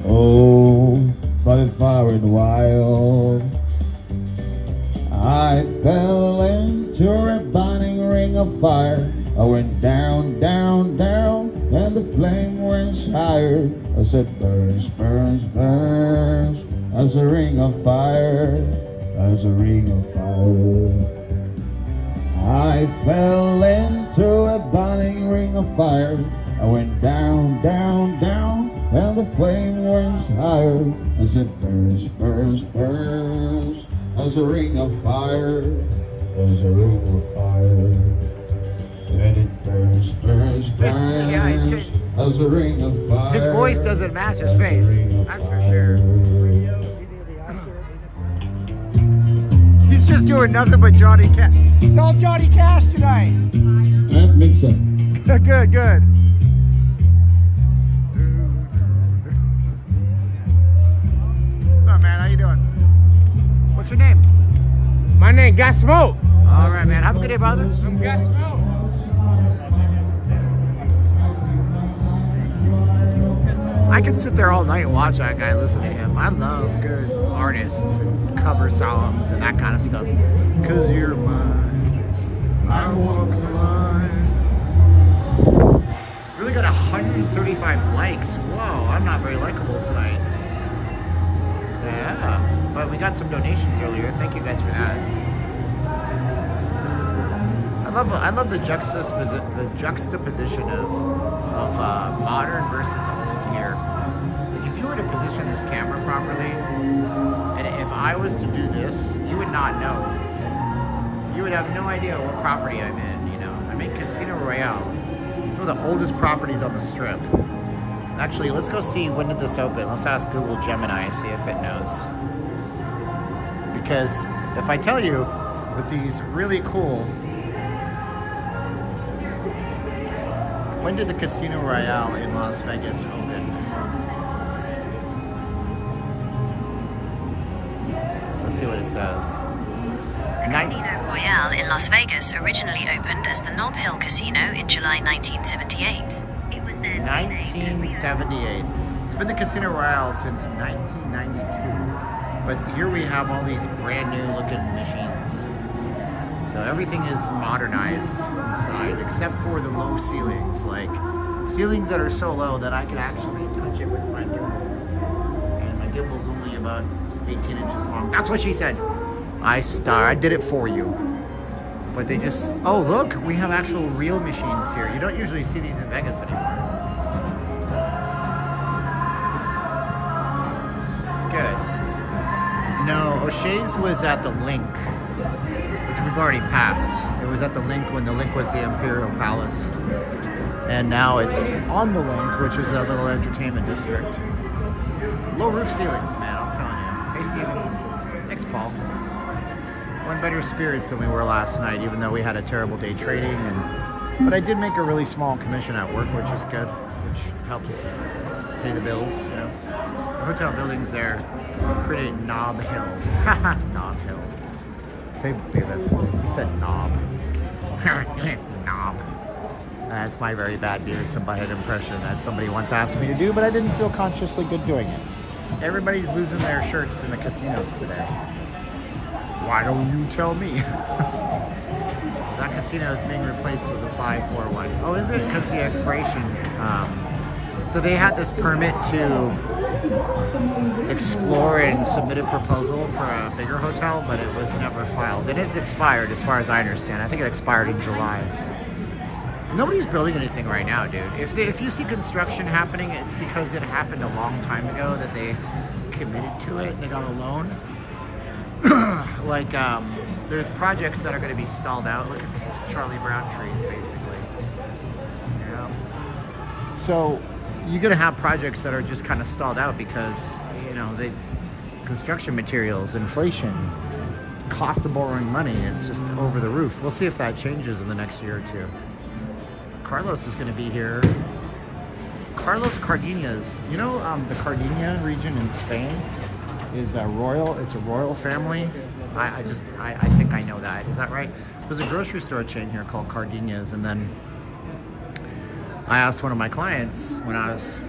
S3: Oh, but if I were wild, I fell into a burning ring of fire. I went down, down, down, and the flame went higher. As it burns, burns, burns, as a ring of fire, as a ring of fire. I fell into a burning ring of fire. I went down, down, down, and the flame went higher. As it burns, burns, burns, as a ring of fire, as a ring of fire. And it burns, burns, burns, as a ring of fire.
S1: His voice doesn't match his face, that's for sure. He's just doing nothing but Johnny Cash. It's all Johnny Cash tonight.
S3: I think so.
S1: Good, good. What's up, man? How you doing? What's your name?
S4: My name Got Smoke.
S1: All right, man. Have a good day, brother.
S4: I'm Got Smoke.
S1: I could sit there all night and watch that guy, listen to him. I love good artists and cover songs and that kind of stuff. 'Cause you're mine, I walk the line. Really got 135 likes. Whoa, I'm not very likable tonight. Yeah, but we got some donations earlier. Thank you guys for that. I love the juxtaposition of modern versus old here. Like if you were to position this camera properly, and if I was to do this, you would not know. You would have no idea what property I'm in. You know, I'm in Casino Royale. It's one of the oldest properties on the strip. Actually, let's go see when did this open. Let's ask Google Gemini, see if it knows. Because if I tell you with these really cool. When did the Casino Royale in Las Vegas open? So let's see what it says.
S5: The Casino Royale in Las Vegas originally opened as the Nob Hill Casino in July 1978. It was then
S1: 1978. It's been the Casino Royale since 1992. But here we have all these brand new looking machines. So everything is modernized inside, except for the low ceilings, like ceilings that are so low that I can actually touch it with my gimbal. And my gimbal's only about 18 inches long. That's what she said. I did it for you. But they just, oh look, we have actual real machines here. You don't usually see these in Vegas anymore. It's good. No, O'Shea's was at the Link, which we've already passed. It was at the Link when the Link was the Imperial Palace. And now it's on the Link, which is a little entertainment district. Low roof ceilings, man, I'm telling you. Hey, Steven. Thanks, Paul. We're in better spirits than we were last night, even though we had a terrible day trading. But I did make a really small commission at work, which is good, which helps pay the bills, you know. The hotel buildings there are pretty Nob Hill. Haha, Nob Hill. Hey, Beavis, you said knob. Knob. That's my very bad Beavis and Butthead impression that somebody once asked me to do, but I didn't feel consciously good doing it. Everybody's losing their shirts in the casinos today. Why don't you tell me? That casino is being replaced with a 541. Oh, is it? Because the expiration So they had this permit to explore and submit a proposal for a bigger hotel, but it was never filed. And it's expired as far as I understand. I think it expired in July. Nobody's building anything right now, dude. If you see construction happening, it's because it happened a long time ago that they committed to it and they got a loan. Like, there's projects that are going to be stalled out. Look at these Charlie Brown trees, basically. Yeah. So you're going to have projects that are just kind of stalled out because, you know, construction materials, inflation, cost of borrowing money, it's just over the roof. We'll see if that changes in the next year or two. Carlos is going to be here. Carlos Cardenas. You know, the Cardenas region in Spain is a royal. It's a royal family. I think I know that. Is that right? There's a grocery store chain here called Cardenas, and then I asked one of my clients when I was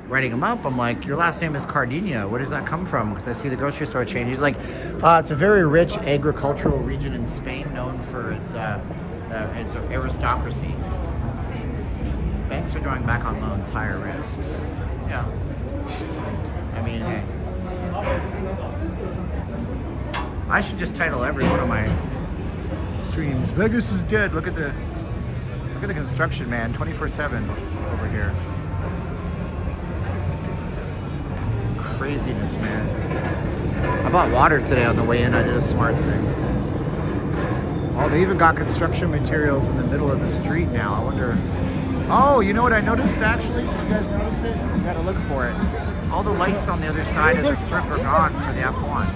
S1: writing him up, I'm like, your last name is Cardenas. Where does that come from? Because I see the grocery store chain. He's like, it's a very rich agricultural region in Spain known for its aristocracy. Banks are drawing back on loans, higher risks. Yeah. I mean, hey. I should just title every one of my streams, Vegas is dead. Look at the construction, man, 24/7 over here. Craziness, man. I bought water today on the way in. I did a smart thing. Oh, they even got construction materials in the middle of the street now. I wonder. Oh, you know what I noticed actually? Did you guys notice it? You gotta look for it. All the lights on the other side of the strip are gone for the F1.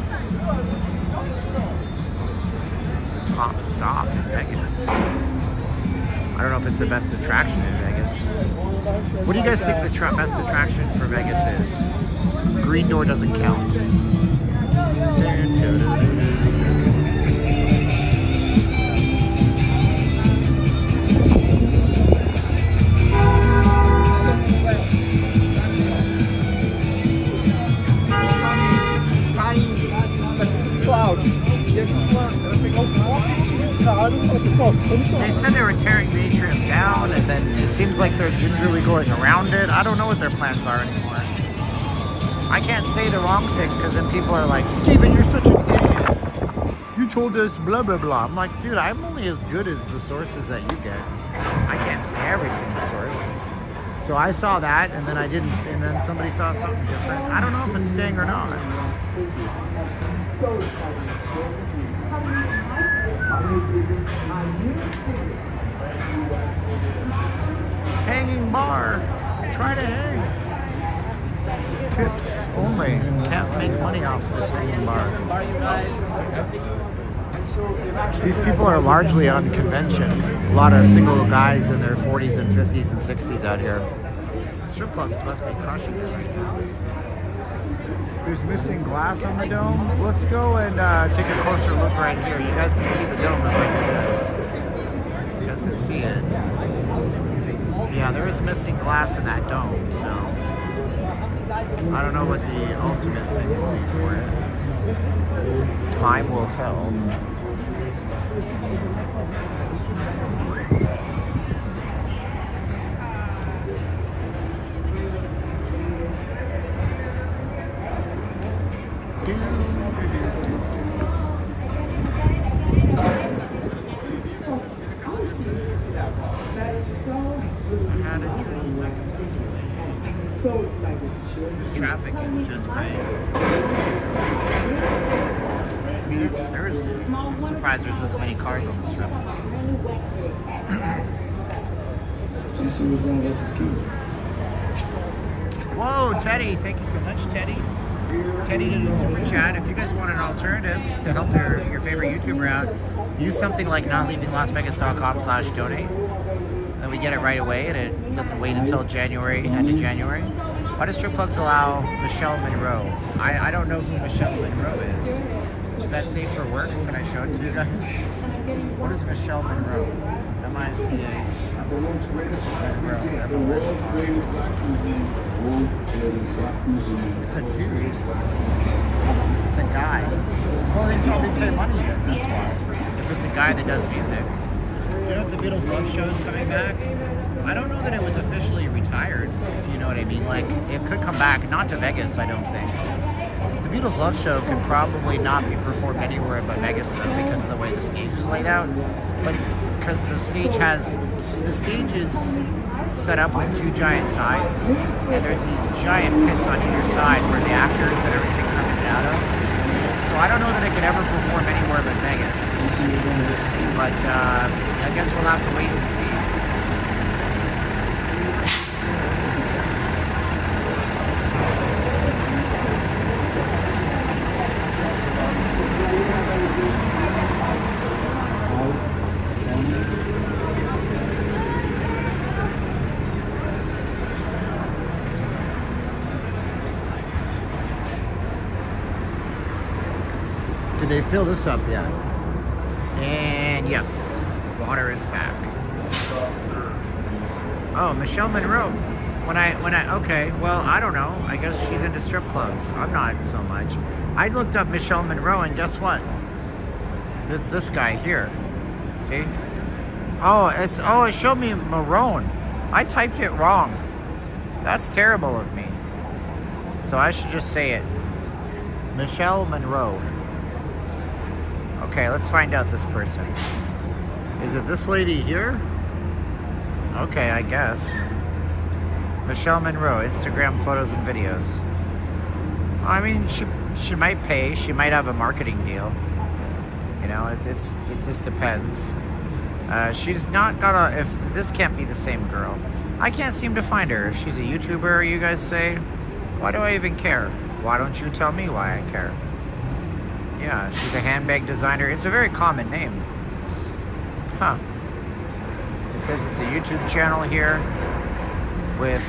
S1: The top stop in Vegas. I don't know if it's the best attraction in Vegas. What do you guys think the best attraction for Vegas is? Green door doesn't count. They said they were tearing the atrium down, and then it seems like they're gingerly going around it. I don't know what their plans are anymore. I can't say the wrong thing because then people are like, Steven, you're such an idiot. You told us blah, blah, blah. I'm like, dude, I'm only as good as the sources that you get. I can't say every single source. So I saw that, and then I didn't see, and then somebody saw something different. I don't know if it's staying or not. Hanging bar. Try to hang. Tips only. Can't make money off this hanging bar. These people are largely on convention. A lot of single guys in their 40s and 50s and 60s out here. Strip clubs must be crushing it right now. There's missing glass on the dome. Let's go and take a closer look right here. You guys can see the dome if I do this. You guys can see it. Yeah, there is missing glass in that dome, so I don't know what the ultimate thing will be for it. Time will tell. This traffic is just great. I mean, it's Thursday. I'm surprised there's this many cars on the strip. Whoa, Teddy! Thank you so much, Teddy. Teddy did a super chat. If you guys want an alternative to help your favorite YouTuber out, use something like notleavinglasvegas.com/donate. Then we get it right away, and it doesn't wait until January, end of January. Why do strip clubs allow Michelle Monroe? I don't know who Michelle Monroe is. Is that safe for work? Can I show it to you guys? What is Michelle Monroe? M-I-C-H. It's a dude. It's a guy. Well, they probably pay money then, that's why. If it's a guy that does music. Do you know if the Beatles Love Show is coming back? I don't know that it was officially retired. If know what I mean? Like, it could come back, not to Vegas, I don't think. The Beatles Love Show could probably not be performed anywhere but Vegas, though, because of the way the stage is laid out. But because the stage is set up with two giant sides, and there's these giant pits on either side where the actors and everything come in and out of. So I don't know that it could ever perform anywhere but Vegas. But I guess we'll have to wait and see. Did they fill this up yet? And yes, water is back. Oh, Michelle Monroe. Okay, well, I don't know. I guess she's into strip clubs. I'm not so much. I looked up Michelle Monroe, and guess what? It's this guy here. See? It showed me Marone. I typed it wrong. That's terrible of me. So I should just say it. Michelle Monroe. Okay, let's find out this person. Is it this lady here? Okay, I guess. Michelle Monroe, Instagram photos and videos. I mean, she might pay. She might have a marketing deal. You know, it just depends. She's not got a. If this can't be the same girl, I can't seem to find her. If she's a YouTuber, you guys say, why do I even care? Why don't you tell me why I care? Yeah, she's a handbag designer. It's a very common name. Huh. It says it's a YouTube channel here with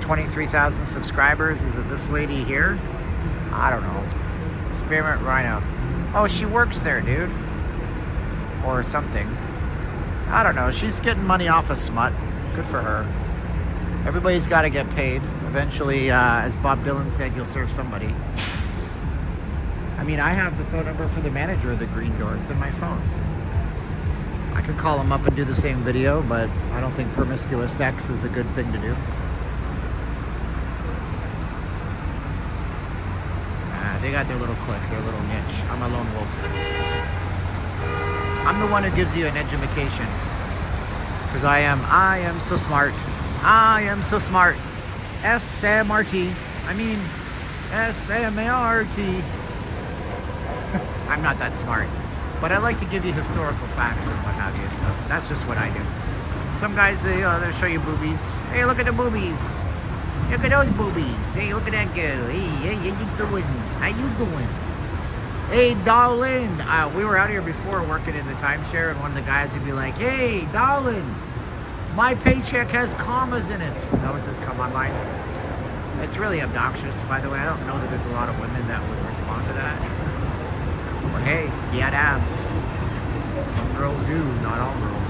S1: 23,000 subscribers. Is it this lady here? I don't know. Spearmint Reno. Oh, she works there, dude. Or something. I don't know. She's getting money off of smut. Good for her. Everybody's got to get paid. Eventually, as Bob Dylan said, you'll serve somebody. I mean, I have the phone number for the manager of the Green Door. It's in my phone. I could call him up and do the same video, but I don't think promiscuous sex is a good thing to do. They got their little clique, their little niche. I'm a lone wolf. I'm the one who gives you an education. Because I am so smart. I am so smart. S-M-R-T. I mean, S-M-A-R-T. I'm not that smart, but I like to give you historical facts and what have you, so that's just what I do. Some guys, they'll show you boobies. Hey, look at the boobies. Look at those boobies. Hey, look at that girl. Hey, how you doing? How you doing? Hey, darling. We were out here before working in the timeshare, and one of the guys would be like, hey, darling, my paycheck has commas in it. That was his come on line. It's really obnoxious, by the way. I don't know that there's a lot of women that would respond to that. But hey, he had abs. Some girls do, not all girls.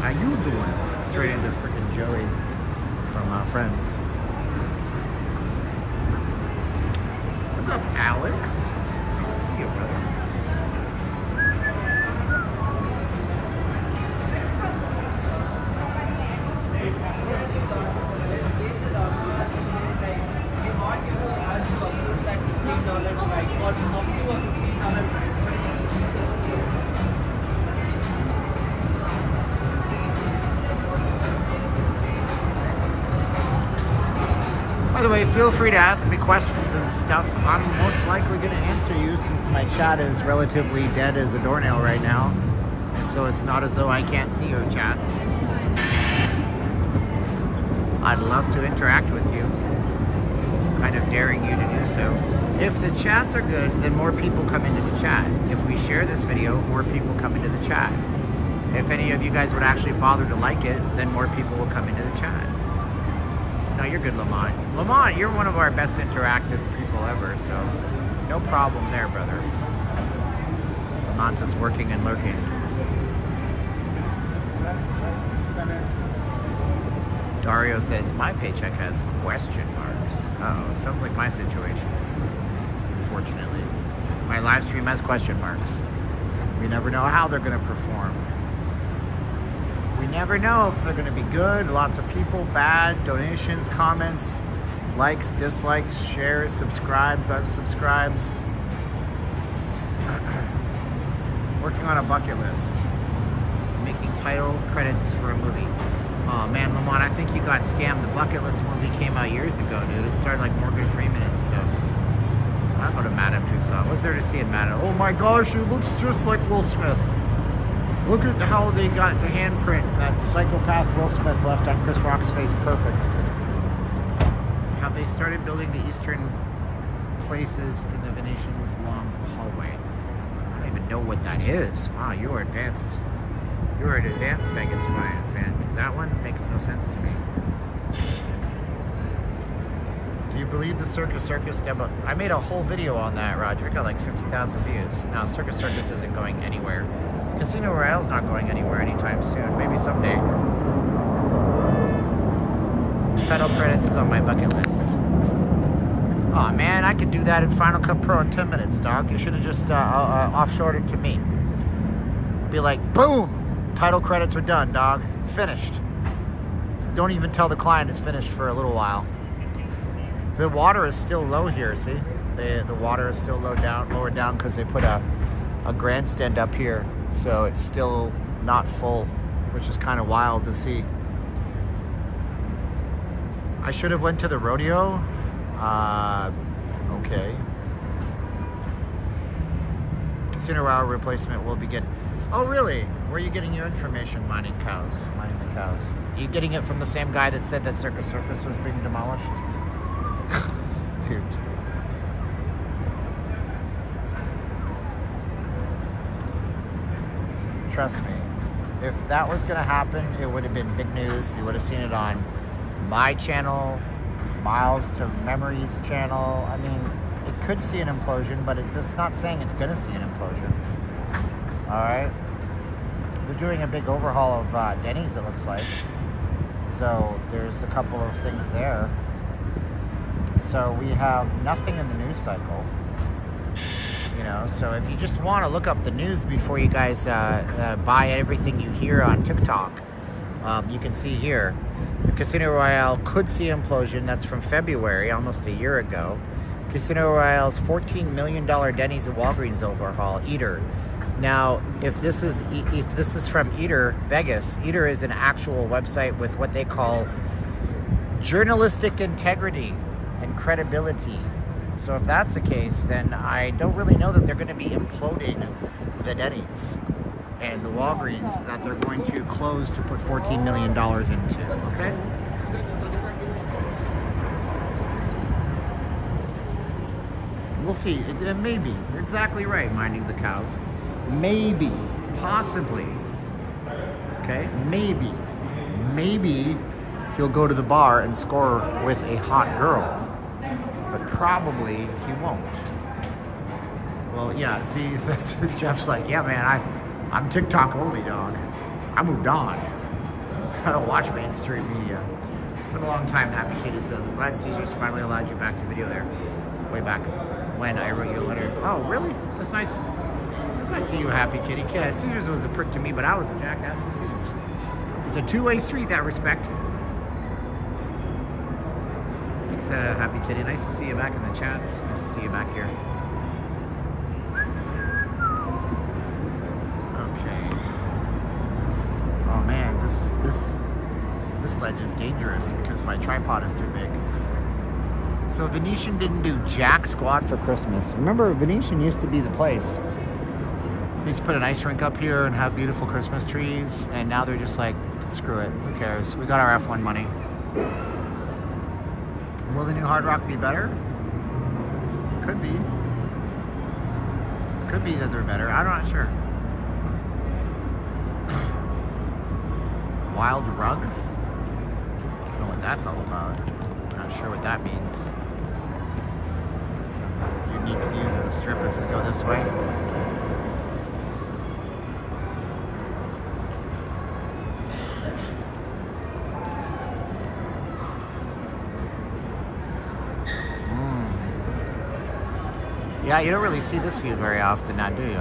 S1: How you doing? Turn into freaking Joey from Friends. What's up, Alex? Nice to see you, brother. By the way, feel free to ask me questions and stuff. I'm most likely going to answer you since my chat is relatively dead as a doornail right now. So it's not as though I can't see your chats. I'd love to interact with you. Kind of daring you to do so. If the chats are good, then more people come into the chat. If we share this video, more people come into the chat. If any of you guys would actually bother to like it, then more people will come into the chat. No, you're good, Lamont. Lamont, you're one of our best interactive people ever, so no problem there, brother. Lamont is working and lurking. Dario says, my paycheck has question marks. Uh-oh, sounds like my situation. Unfortunately. My live stream has question marks. We never know how they're going to perform. We never know if they're going to be good, lots of people, bad, donations, comments, likes, dislikes, shares, subscribes, unsubscribes. Working on a bucket list. Making title credits for a movie. Oh man, Lamont, I think you got scammed. The bucket list movie came out years ago, dude. It started like Morgan Freeman and stuff. I'll go to Madame Tussauds. What's there to see in Madame? Oh my gosh, it looks just like Will Smith. Look at how they got the handprint that psychopath Will Smith left on Chris Rock's face. Perfect. Have they started building the eastern places in the Venetian's long hallway? I don't even know what that is. Wow, you are advanced. You are an advanced Vegas fan, because that one makes no sense to me. Do you believe the Circus demo? I made a whole video on that, Roger. It got like 50,000 views. Now, Circus isn't going anywhere. Casino Royale's not going anywhere anytime soon. Maybe someday. Title credits is on my bucket list. Aw, man, I could do that in Final Cut Pro in 10 minutes, dog. You should have just offshored it to me. Be like, boom! Title credits are done, dog. Finished. Don't even tell the client it's finished for a little while. The water is still low here, see? The water is still lower down because they put a grandstand up here. So it's still not full, which is kind of wild to see. I should have went to the rodeo. Okay. Casino Royale replacement will begin. Oh, really? Where are you getting your information, mining the cows? Are you getting it from the same guy that said that Circus was being demolished? Dude. Trust me, if that was going to happen, it would have been big news. You would have seen it on my channel, Miles to Memories channel. I mean, it could see an implosion, but it's not saying it's going to see an implosion. Alright? They're doing a big overhaul of Denny's, it looks like. So there's a couple of things there. So we have nothing in the news cycle. You know, so if you just want to look up the news before you guys buy everything you hear on TikTok, you can see here. The Casino Royale could see implosion. That's from February, almost a year ago. Casino Royale's $14 million Denny's and Walgreens overhaul. Eater. Now, if this is from Eater Vegas, Eater is an actual website with what they call journalistic integrity and credibility. So if that's the case, then I don't really know that they're going to be imploding the Denny's and the Walgreens that they're going to close to put $14 million into, okay? We'll see. It may be. You're exactly right, minding the cows. Maybe. Possibly. Okay? Maybe. Maybe he'll go to the bar and score with a hot girl. But probably he won't. Well, yeah, see, that's Jeff's like, yeah, man, I'm TikTok only, dog. I moved on. I don't watch mainstream media. It's been a long time, Happy Kitty says. I'm glad Caesars finally allowed you back to video there. Way back when I wrote you a letter. Oh, really? That's nice. That's nice of you, Happy Kitty. Yeah, Caesars was a prick to me, but I was a jackass to Caesars. It's a two-way street, that respect. Thanks, Happy Kitty. Nice to see you back in the chats. Nice to see you back here. Okay. Oh man, this ledge is dangerous because my tripod is too big. So Venetian didn't do jack squat for Christmas. Remember, Venetian used to be the place. They used to put an ice rink up here and have beautiful Christmas trees, and now they're just like, screw it, who cares? We got our F1 money. Will the new Hard Rock be better? Could be. Could be that they're better. I'm not sure. Wild Rug? I don't know what that's all about. Not sure what that means. Some unique views of the strip if we go this way. Yeah, you don't really see this view very often now, do you?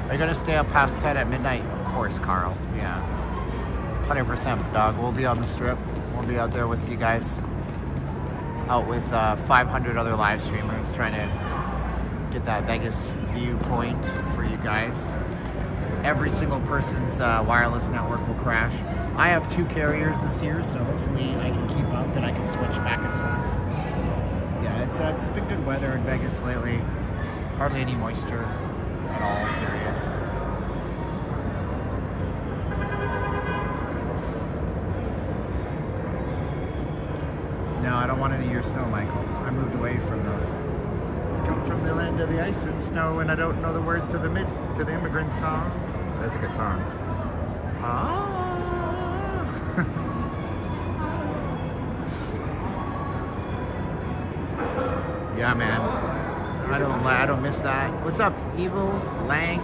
S1: Are you going to stay up past 10 at midnight? Of course, Carl. Yeah. 100%, dog. We'll be on the strip. We'll be out there with you guys. Out with 500 other live streamers trying to get that Vegas viewpoint for you guys. Every single person's wireless network will crash. I have 2 carriers this year, so hopefully I can keep up and I can switch back and forth. Yeah, it's been good weather in Vegas lately. Hardly any moisture at all, period. No, I don't want any of your snow, Michael. I moved away from the... I come from the land of the ice and snow, and I don't know the words to the immigrant song. That's a good song. Ah. Yeah, man. I don't miss that. What's up, Evil Lang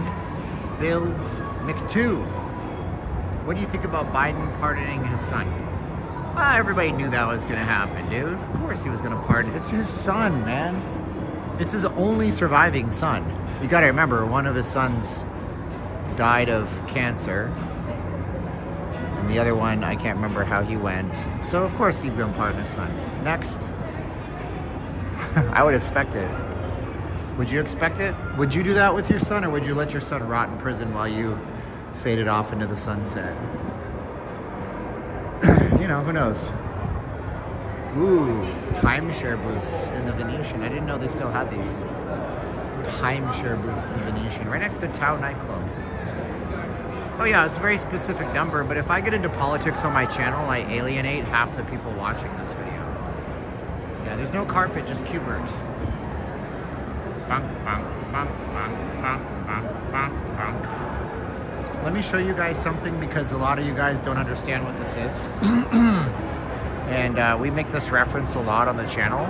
S1: Builds McTwo? What do you think about Biden pardoning his son? Everybody knew that was gonna happen, dude. Of course he was gonna pardon. It's his son, man. It's his only surviving son. You gotta remember, one of his sons died of cancer. And the other one, I can't remember how he went. So of course he's gonna pardon his son. Next. I would expect it. Would you expect it? Would you do that with your son, or would you let your son rot in prison while you faded off into the sunset? You know, who knows? Ooh, timeshare booths in the Venetian. I didn't know they still had these. Timeshare booths in the Venetian, right next to Tahoe nightclub. Oh yeah, it's a very specific number, but if I get into politics on my channel, I alienate half the people watching this video. Yeah, there's no carpet, just Qbert. Bunk, bunk, bunk, bunk, bunk, bunk, bunk, bunk. Let me show you guys something, because a lot of you guys don't understand what this is. And we make this reference a lot on the channel.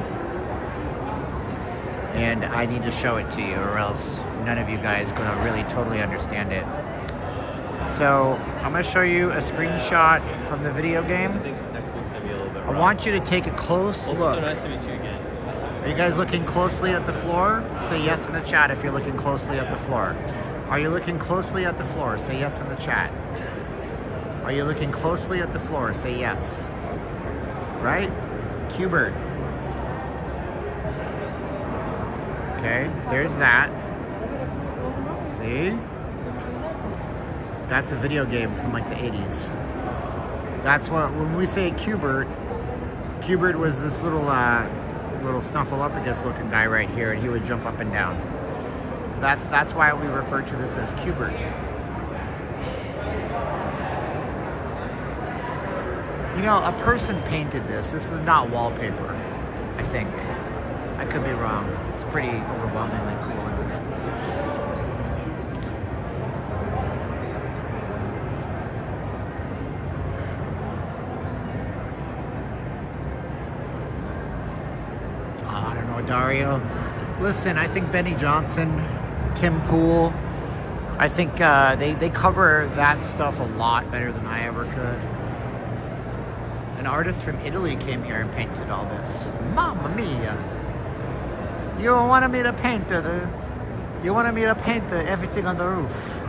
S1: And I need to show it to you, or else none of you guys are gonna really totally understand it. So I'm gonna show you a screenshot from the video game.
S6: I think next week's gonna be a little bit
S1: I
S6: rough.
S1: want you to take a close look.
S6: So nice to meet you again.
S1: Are you guys looking closely at the floor? Say yes in the chat if you're looking closely at the floor. Are you looking closely at the floor? Say yes in the chat. Are you looking closely at the floor? Say yes. Right? Qbert. Okay, there's that. See? That's a video game from like the 80s. That's what, when we say Qbert, Qbert was this little snuffleupagus looking guy right here, and he would jump up and down. So that's why we refer to this as Qbert. You know, a person painted this. This is not wallpaper, I think. I could be wrong. It's pretty overwhelmingly cool, isn't it? I don't know, Dario. Listen, I think Benny Johnson, Kim Poole, I think they cover that stuff a lot better than I ever could. An artist from Italy came here and painted all this. Mamma mia! You wanted me to paint everything on the roof.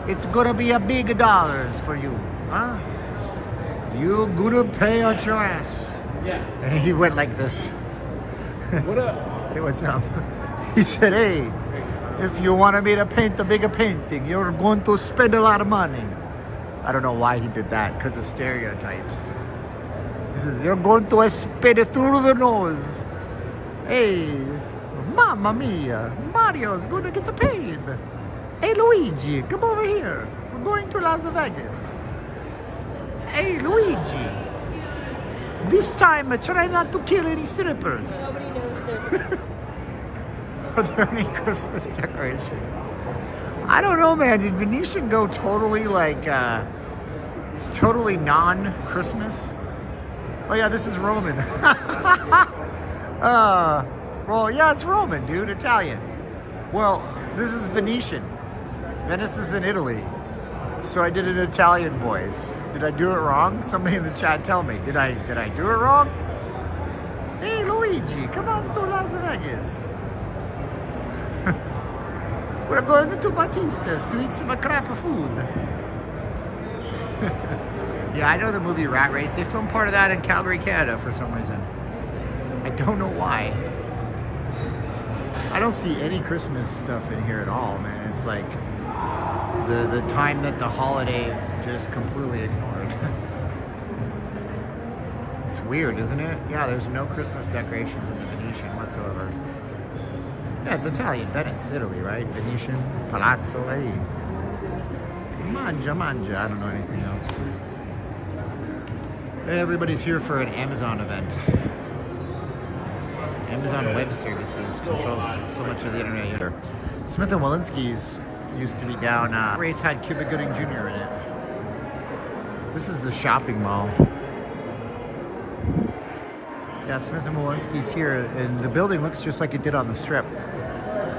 S1: It's gonna be a big dollars for you, huh? You're gonna pay out your ass.
S6: Yeah.
S1: And he went like this.
S6: What up?
S1: Hey, what's up? He said, hey, if you wanted me to paint a bigger painting, you're going to spend a lot of money. I don't know why he did that, because of stereotypes. He says, you're going to spend it through the nose. Hey, mamma mia, Mario's going to get paid. Hey, Luigi, come over here. We're going to Las Vegas. Hey, Luigi. This time, try not to kill any strippers.
S7: Nobody knows that.
S1: Are there any Christmas decorations? I don't know, man. Did Venetian go totally totally non-Christmas? Oh yeah, this is Roman. Well, yeah, it's Roman, dude. Italian. Well, this is Venetian. Venice is in Italy. So I did an Italian voice. Did I do it wrong? Somebody in the chat tell me. Did I do it wrong? Hey, Luigi, come on to Las Vegas. We're going to Batista's to eat some crap food. Yeah, I know the movie Rat Race. They filmed part of that in Calgary, Canada for some reason. I don't know why. I don't see any Christmas stuff in here at all, man. It's like the time that the holiday just completely ignored. It's weird, isn't it? Yeah, there's no Christmas decorations in the Venetian whatsoever. Yeah, it's Italian, Venice, Italy, right? Venetian, Palazzo, hey. Mangia, mangia. I don't know anything else. Everybody's here for an Amazon event. Amazon Web Services controls so much of the internet here. Smith & Wollensky's used to be down. Race had Cuba Gooding Jr. in it. This is the shopping mall. Yeah, Smith & Wollensky's here, and the building looks just like it did on the Strip.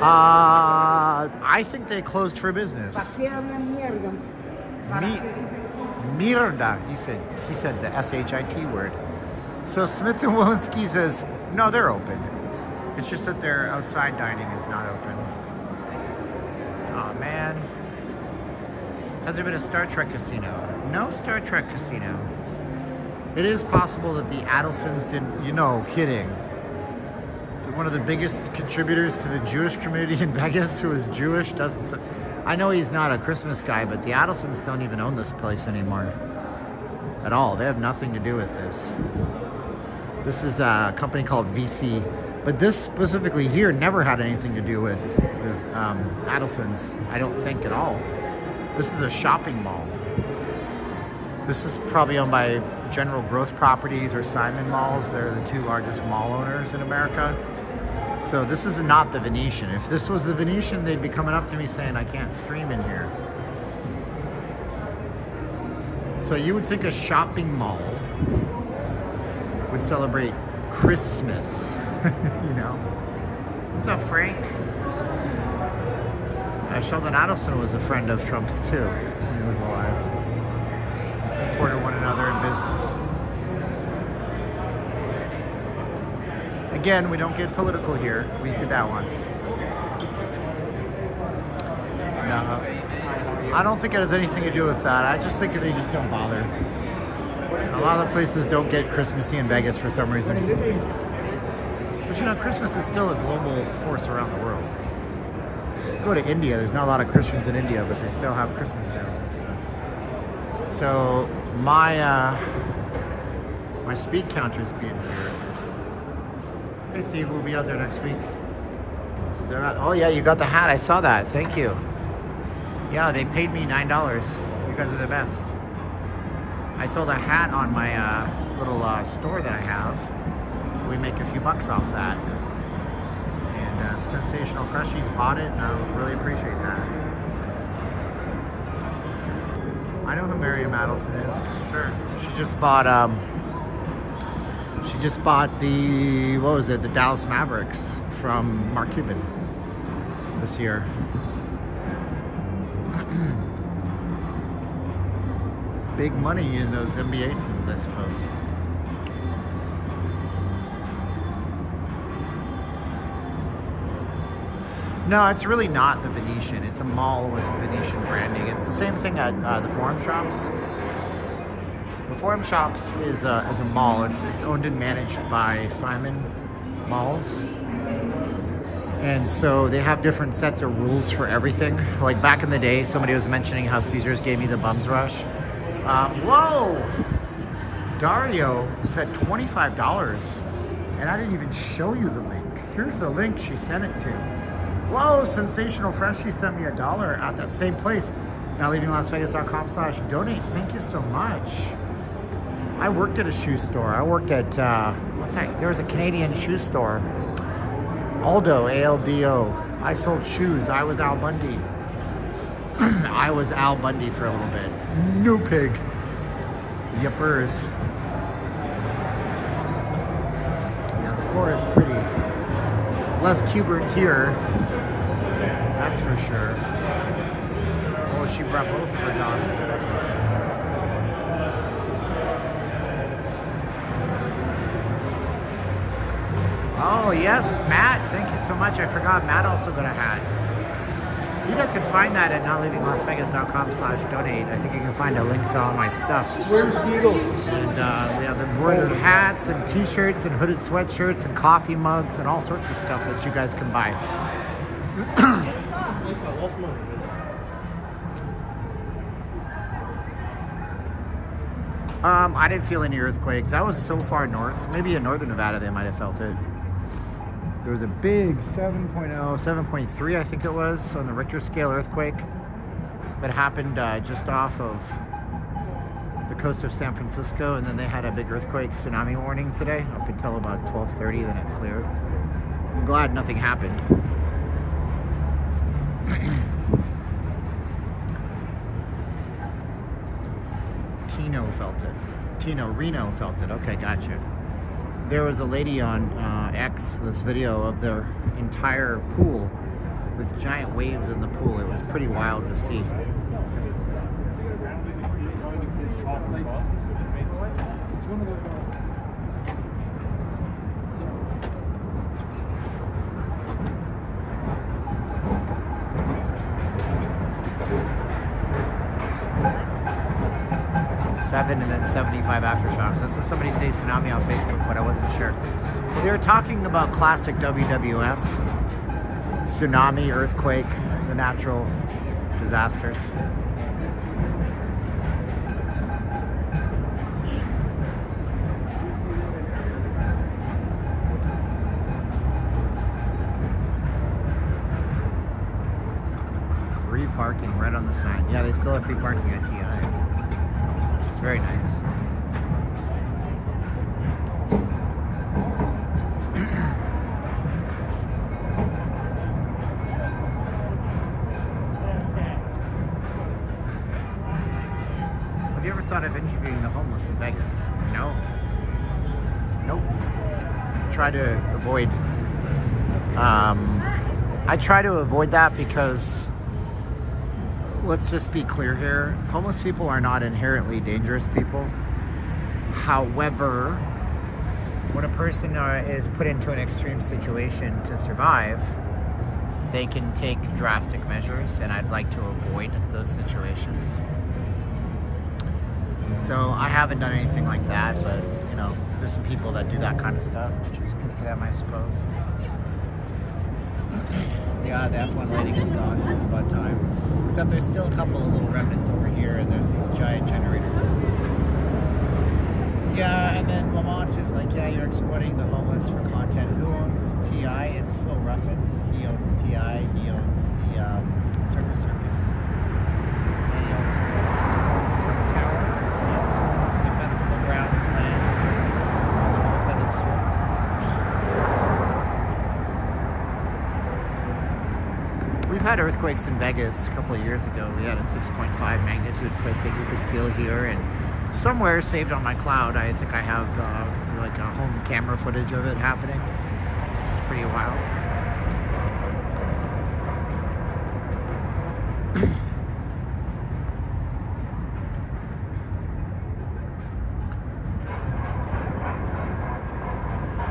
S1: I think they closed for business. Mierda, he said the S-H-I-T word. So Smith & Wollensky says, no, they're open. It's just that their outside dining is not open. Oh man. Has there been a Star Trek casino? No Star Trek casino. It is possible that the Adelsons didn't, kidding. One of the biggest contributors to the Jewish community in Vegas, who is Jewish, doesn't. I know he's not a Christmas guy, but the Adelsons don't even own this place anymore. At all. They have nothing to do with this. This is a company called VC. But this specifically here never had anything to do with the Adelsons, I don't think at all. This is a shopping mall. This is probably owned by General Growth Properties or Simon Malls. They're the two largest mall owners in America. So this is not the Venetian. If this was the Venetian, they'd be coming up to me saying, I can't stream in here. So you would think a shopping mall would celebrate Christmas, What's up, Frank? Sheldon Adelson was a friend of Trump's too when he was alive. They supported one another in business. Again, we don't get political here. We did that once. No, I don't think it has anything to do with that. I just think they just don't bother. A lot of the places don't get Christmassy in Vegas for some reason. But Christmas is still a global force around the world. Go to India, there's not a lot of Christians in India, but they still have Christmas sales and stuff. So my speed counter's being weird. Hey Steve, we'll be out there next week. Oh yeah, you got the hat. I saw that. Thank you. Yeah, they paid me $9. You guys are the best. I sold a hat on my little store that I have. We make a few bucks off that. And Sensational Freshies bought it, and I really appreciate that. I know who Miriam Adelson is. Sure. She just bought the the Dallas Mavericks from Mark Cuban this year. Big money in those NBA teams, I suppose. No, it's really not the Venetian. It's a mall with Venetian branding. It's the same thing at the Forum Shops. The Forum Shops is a mall. It's owned and managed by Simon Malls. And so they have different sets of rules for everything. Like back in the day, somebody was mentioning how Caesars gave me the bums rush. Whoa! Dario said $25, and I didn't even show you the link. Here's the link she sent it to. Whoa, Sensational Freshie sent me $1 at that same place. Now leaving LasVegas.com/donate. Thank you so much. I worked at a shoe store. I worked at, there was a Canadian shoe store. Aldo, A-L-D-O. I sold shoes. I was Al Bundy. I was Al Bundy for a little bit. No pig. Yippers. Yeah, the floor is pretty. Less Cubert here. That's for sure. Oh, she brought both of her dogs to Vegas. Oh, yes, Matt. Thank you so much. I forgot Matt also got a hat. You guys can find that at notleavinglasvegas.com/donate. I think you can find a link to all my stuff.
S4: Where's Guido?
S1: And we have embroidered hats and t-shirts and hooded sweatshirts and coffee mugs and all sorts of stuff that you guys can buy. I didn't feel any earthquake. That was so far north. Maybe in northern Nevada they might have felt it. There was a big 7.0, 7.3 I think it was on the Richter scale earthquake that happened just off of the coast of San Francisco, and then they had a big earthquake tsunami warning today up until about 12:30, then it cleared. I'm glad nothing happened. Reno felt it. Okay, gotcha. There was a lady on X, this video of their entire pool with giant waves in the pool. It was pretty wild to see. And then 75 aftershocks. This is somebody saying tsunami on Facebook, but I wasn't sure. They were talking about classic WWF, tsunami, earthquake, the natural disasters. Free parking right on the sign. Yeah, they still have free parking at TI. Very nice. Have you ever thought of interviewing the homeless in Vegas? No. Nope. Try to avoid. I try to avoid that because, let's just be clear here. Homeless people are not inherently dangerous people. However, when a person is put into an extreme situation to survive, they can take drastic measures, and I'd like to avoid those situations. So I haven't done anything like that, but you know, there's some people that do that kind of stuff, which is good for them, I suppose. Yeah, the F1 lighting is gone. It's about time. Except there's still a couple of little remnants over here, and there's these giant generators. Yeah, and then Lamont is like, yeah, you're exploiting the homeless for content. Who owns TI? It's Phil Ruffin. He owns TI. He owns the Circus. And he also owns Trump Tower. He also owns the Festival Grounds land on the north end of the strip. We've had earthquakes in Vegas a couple of years ago. We had a 6.5 magnitude quake that you could feel here, and somewhere saved on my cloud, I think I have like a home camera footage of it happening, which is pretty wild.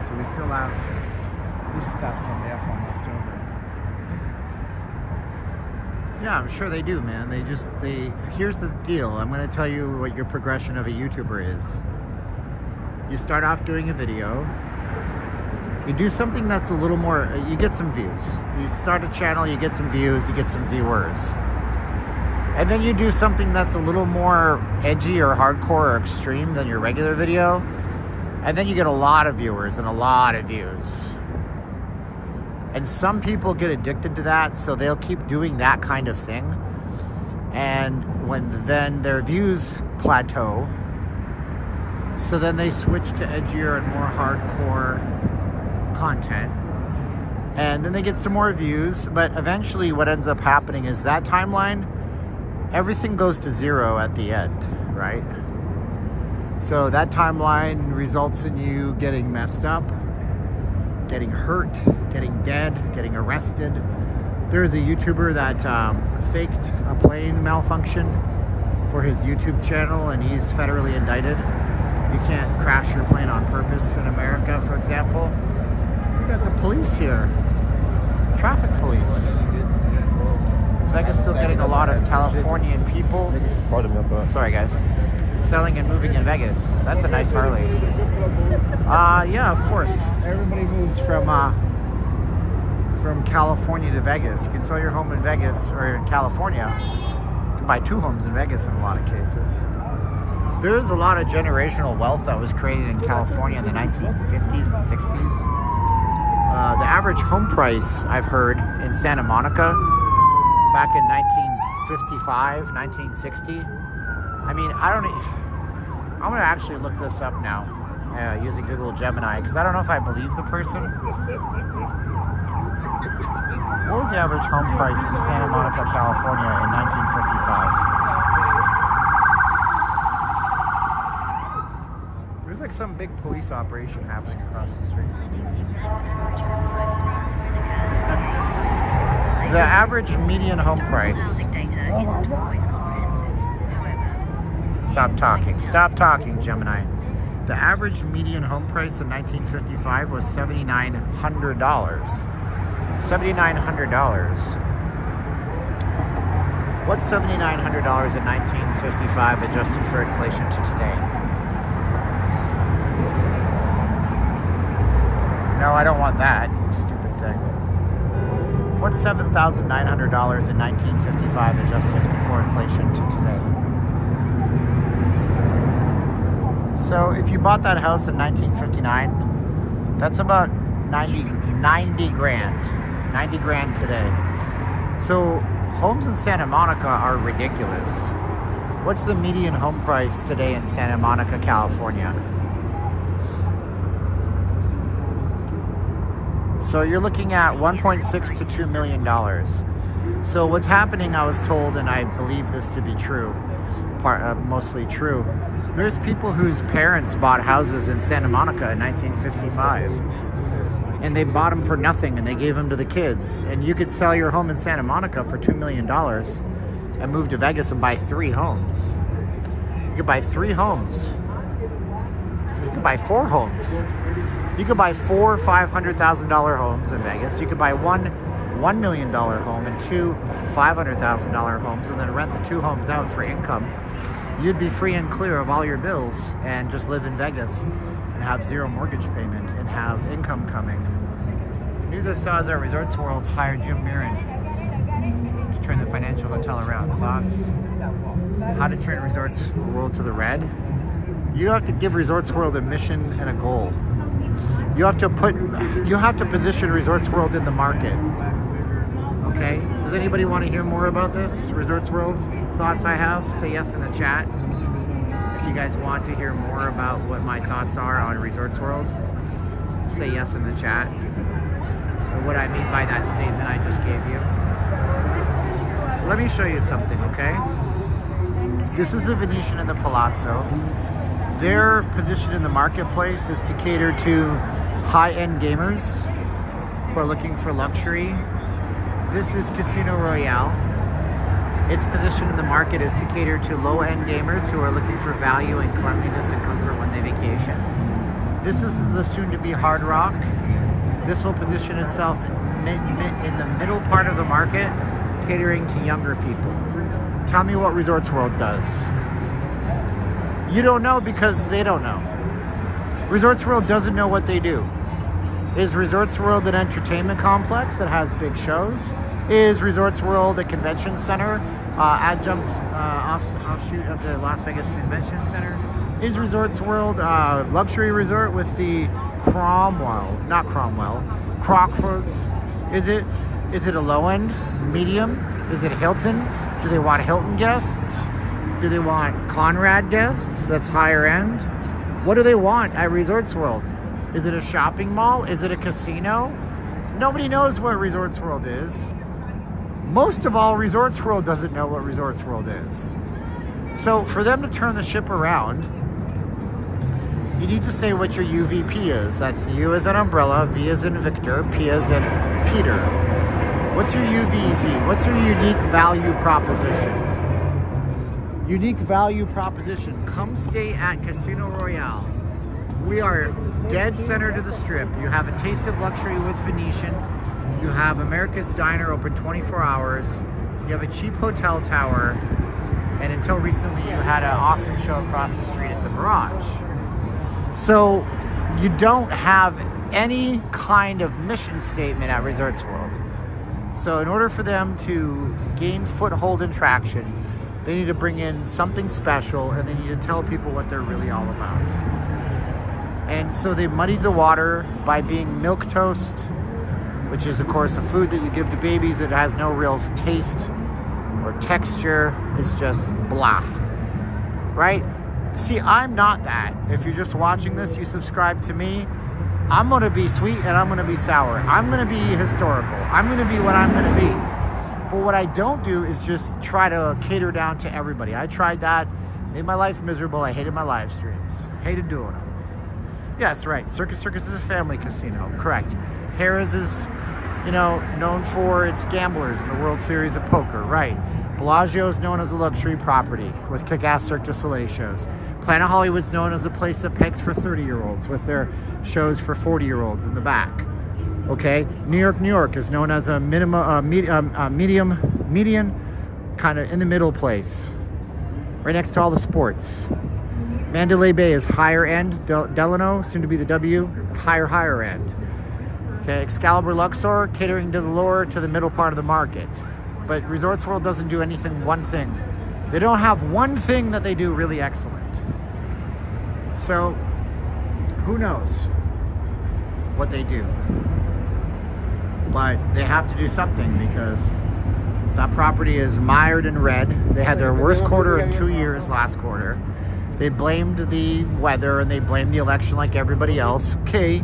S1: So we still have this stuff from the F1 left over. Yeah, I'm sure they do, man. Here's the deal. I'm going to tell you what your progression of a YouTuber is. You start off doing a video. You do something that's a little more, you get some views. You start a channel, you get some views, you get some viewers. And then you do something that's a little more edgy or hardcore or extreme than your regular video. And then you get a lot of viewers and a lot of views. And some people get addicted to that, so they'll keep doing that kind of thing. And then their views plateau, so then they switch to edgier and more hardcore content. And then they get some more views, but eventually what ends up happening is that timeline, everything goes to zero at the end, right? So that timeline results in you getting messed up, getting hurt, getting dead, getting arrested. There's a YouTuber that faked a plane malfunction for his YouTube channel, and he's federally indicted. You can't crash your plane on purpose in America, for example. We got the police here. Traffic police. Is Vegas still getting a lot of Californian people? Sorry, guys. Selling and moving in Vegas. That's a nice Harley. Yeah, of course. Everybody moves from California to Vegas. You can sell your home in Vegas or in California. You can buy 2 homes in Vegas in a lot of cases. There's a lot of generational wealth that was created in California in the 1950s and 60s. The average home price, I've heard, in Santa Monica back in 1955, 1960. I mean, I'm going to actually look this up now using Google Gemini because I don't know if I believe the person. What was the average home price in Santa Monica, California in 1955? There's like some big police operation happening across the street. The average median home price. Stop talking, Gemini. The average median home price in 1955 was $7,900. $7,900. What's $7,900 in 1955 adjusted for inflation to today? No, I don't want that, you stupid thing. What's $7,900 in 1955 adjusted for inflation to today? So if you bought that house in 1959, that's about 90 grand. 90 grand today. So homes in Santa Monica are ridiculous. What's the median home price today in Santa Monica, California? So you're looking at $1.6 to $2 million. So what's happening, I was told, and I believe this to be true, mostly true, there's people whose parents bought houses in Santa Monica in 1955. And they bought them for nothing and they gave them to the kids. And you could sell your home in Santa Monica for $2 million and move to Vegas and buy 3 homes. You could buy 3 homes. You could buy 4 homes. You could buy 4 $500,000 homes in Vegas. You could buy one $1 million home and 2 $500,000 homes and then rent the 2 homes out for income. You'd be free and clear of all your bills and just live in Vegas and have 0 mortgage payment and have income coming. News I saw is that Resorts World hired Jim Mirren to turn the financial hotel around. Thoughts? How to turn Resorts World to the red? You have to give Resorts World a mission and a goal. You have to position Resorts World in the market. Okay? Does anybody want to hear more about this? Resorts World thoughts I have? Say yes in the chat. If you guys want to hear more about what my thoughts are on Resorts World, say yes in the chat. Or what I mean by that statement I just gave you. Let me show you something, okay? This is the Venetian and the Palazzo. Their position in the marketplace is to cater to high-end gamers who are looking for luxury. This is Casino Royale. Its position in the market is to cater to low-end gamers who are looking for value and cleanliness and comfort when they vacation. This is the soon-to-be Hard Rock. This will position itself in the middle part of the market, catering to younger people. Tell me what Resorts World does. You don't know because they don't know. Resorts World doesn't know what they do. Is Resorts World an entertainment complex that has big shows? Is Resorts World a convention center, adjunct offshoot of the Las Vegas Convention Center? Is Resorts World a luxury resort with the Crockfords? Is it a low end, medium? Is it Hilton? Do they want Hilton guests? Do they want Conrad guests? That's higher end. What do they want at Resorts World? Is it a shopping mall? Is it a casino? Nobody knows what Resorts World is. Most of all, Resorts World doesn't know what Resorts World is. So for them to turn the ship around, you need to say what your UVP is. That's U as in umbrella, V as in Victor, P as in Peter. What's your UVP? What's your unique value proposition? Unique value proposition. Come stay at Casino Royale. We are dead center to the strip. You have a taste of luxury with Venetian. You have America's Diner open 24 hours. you have a cheap hotel tower, and until recently you had an awesome show across the street at the Mirage. So you don't have any kind of mission statement at Resorts World. So in order for them to gain foothold and traction, they need to bring in something special, and they need to tell people what they're really all about. And so they muddied the water by being milquetoast, which is, of course, a food that you give to babies that has no real taste or texture. It's just blah, right? See, I'm not that. If you're just watching this, you subscribe to me, I'm going to be sweet and I'm going to be sour. I'm going to be historical. I'm going to be what I'm going to be. But what I don't do is just try to cater down to everybody. I tried that, made my life miserable. I hated my live streams, hated doing them. Yes, right. Circus is a family casino. Correct. Harrah's is, known for its gamblers in the World Series of Poker. Right. Bellagio is known as a luxury property with kick-ass Cirque du Soleil shows. Planet Hollywood's known as a place that pegs for 30-year-olds with their shows for 40-year-olds in the back. Okay. New York is known as a median, kind of in the middle place, right next to all the sports. Mandalay Bay is higher end. Delano, soon to be the W, higher end. Okay, Excalibur Luxor, catering to the lower to the middle part of the market. But Resorts World doesn't do one thing. They don't have one thing that they do really excellent. So, who knows what they do? But they have to do something because that property is mired in red. They had their worst quarter in 2 years last quarter. They blamed the weather and they blamed the election like everybody else. Okay,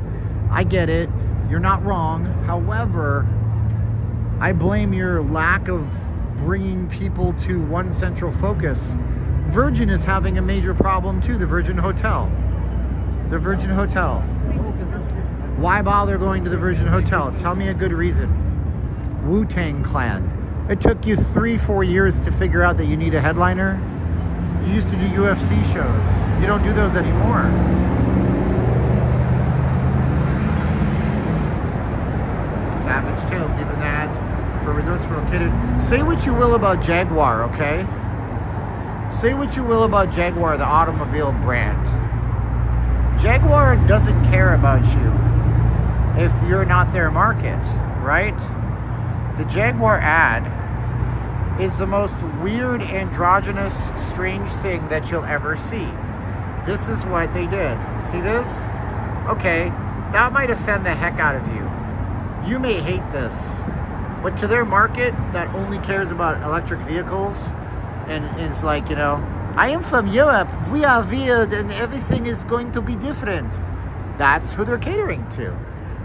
S1: I get it. You're not wrong. However, I blame your lack of bringing people to one central focus. Virgin is having a major problem too, the Virgin Hotel. The Virgin Hotel. Why bother going to the Virgin Hotel? Tell me a good reason. Wu-Tang Clan. It took you 3-4 years to figure out that you need a headliner. You used to do UFC shows. You don't do those anymore. Savage Tales, even that for Resorts World Catered. Say what you will about Jaguar, okay? Say what you will about Jaguar, the automobile brand. Jaguar doesn't care about you if you're not their market, right? The Jaguar ad is the most weird, androgynous, strange thing that you'll ever see. This is what they did. See this? Okay, that might offend the heck out of you. You may hate this, but to their market that only cares about electric vehicles and is like, I am from Europe, we are weird and everything is going to be different. That's who they're catering to.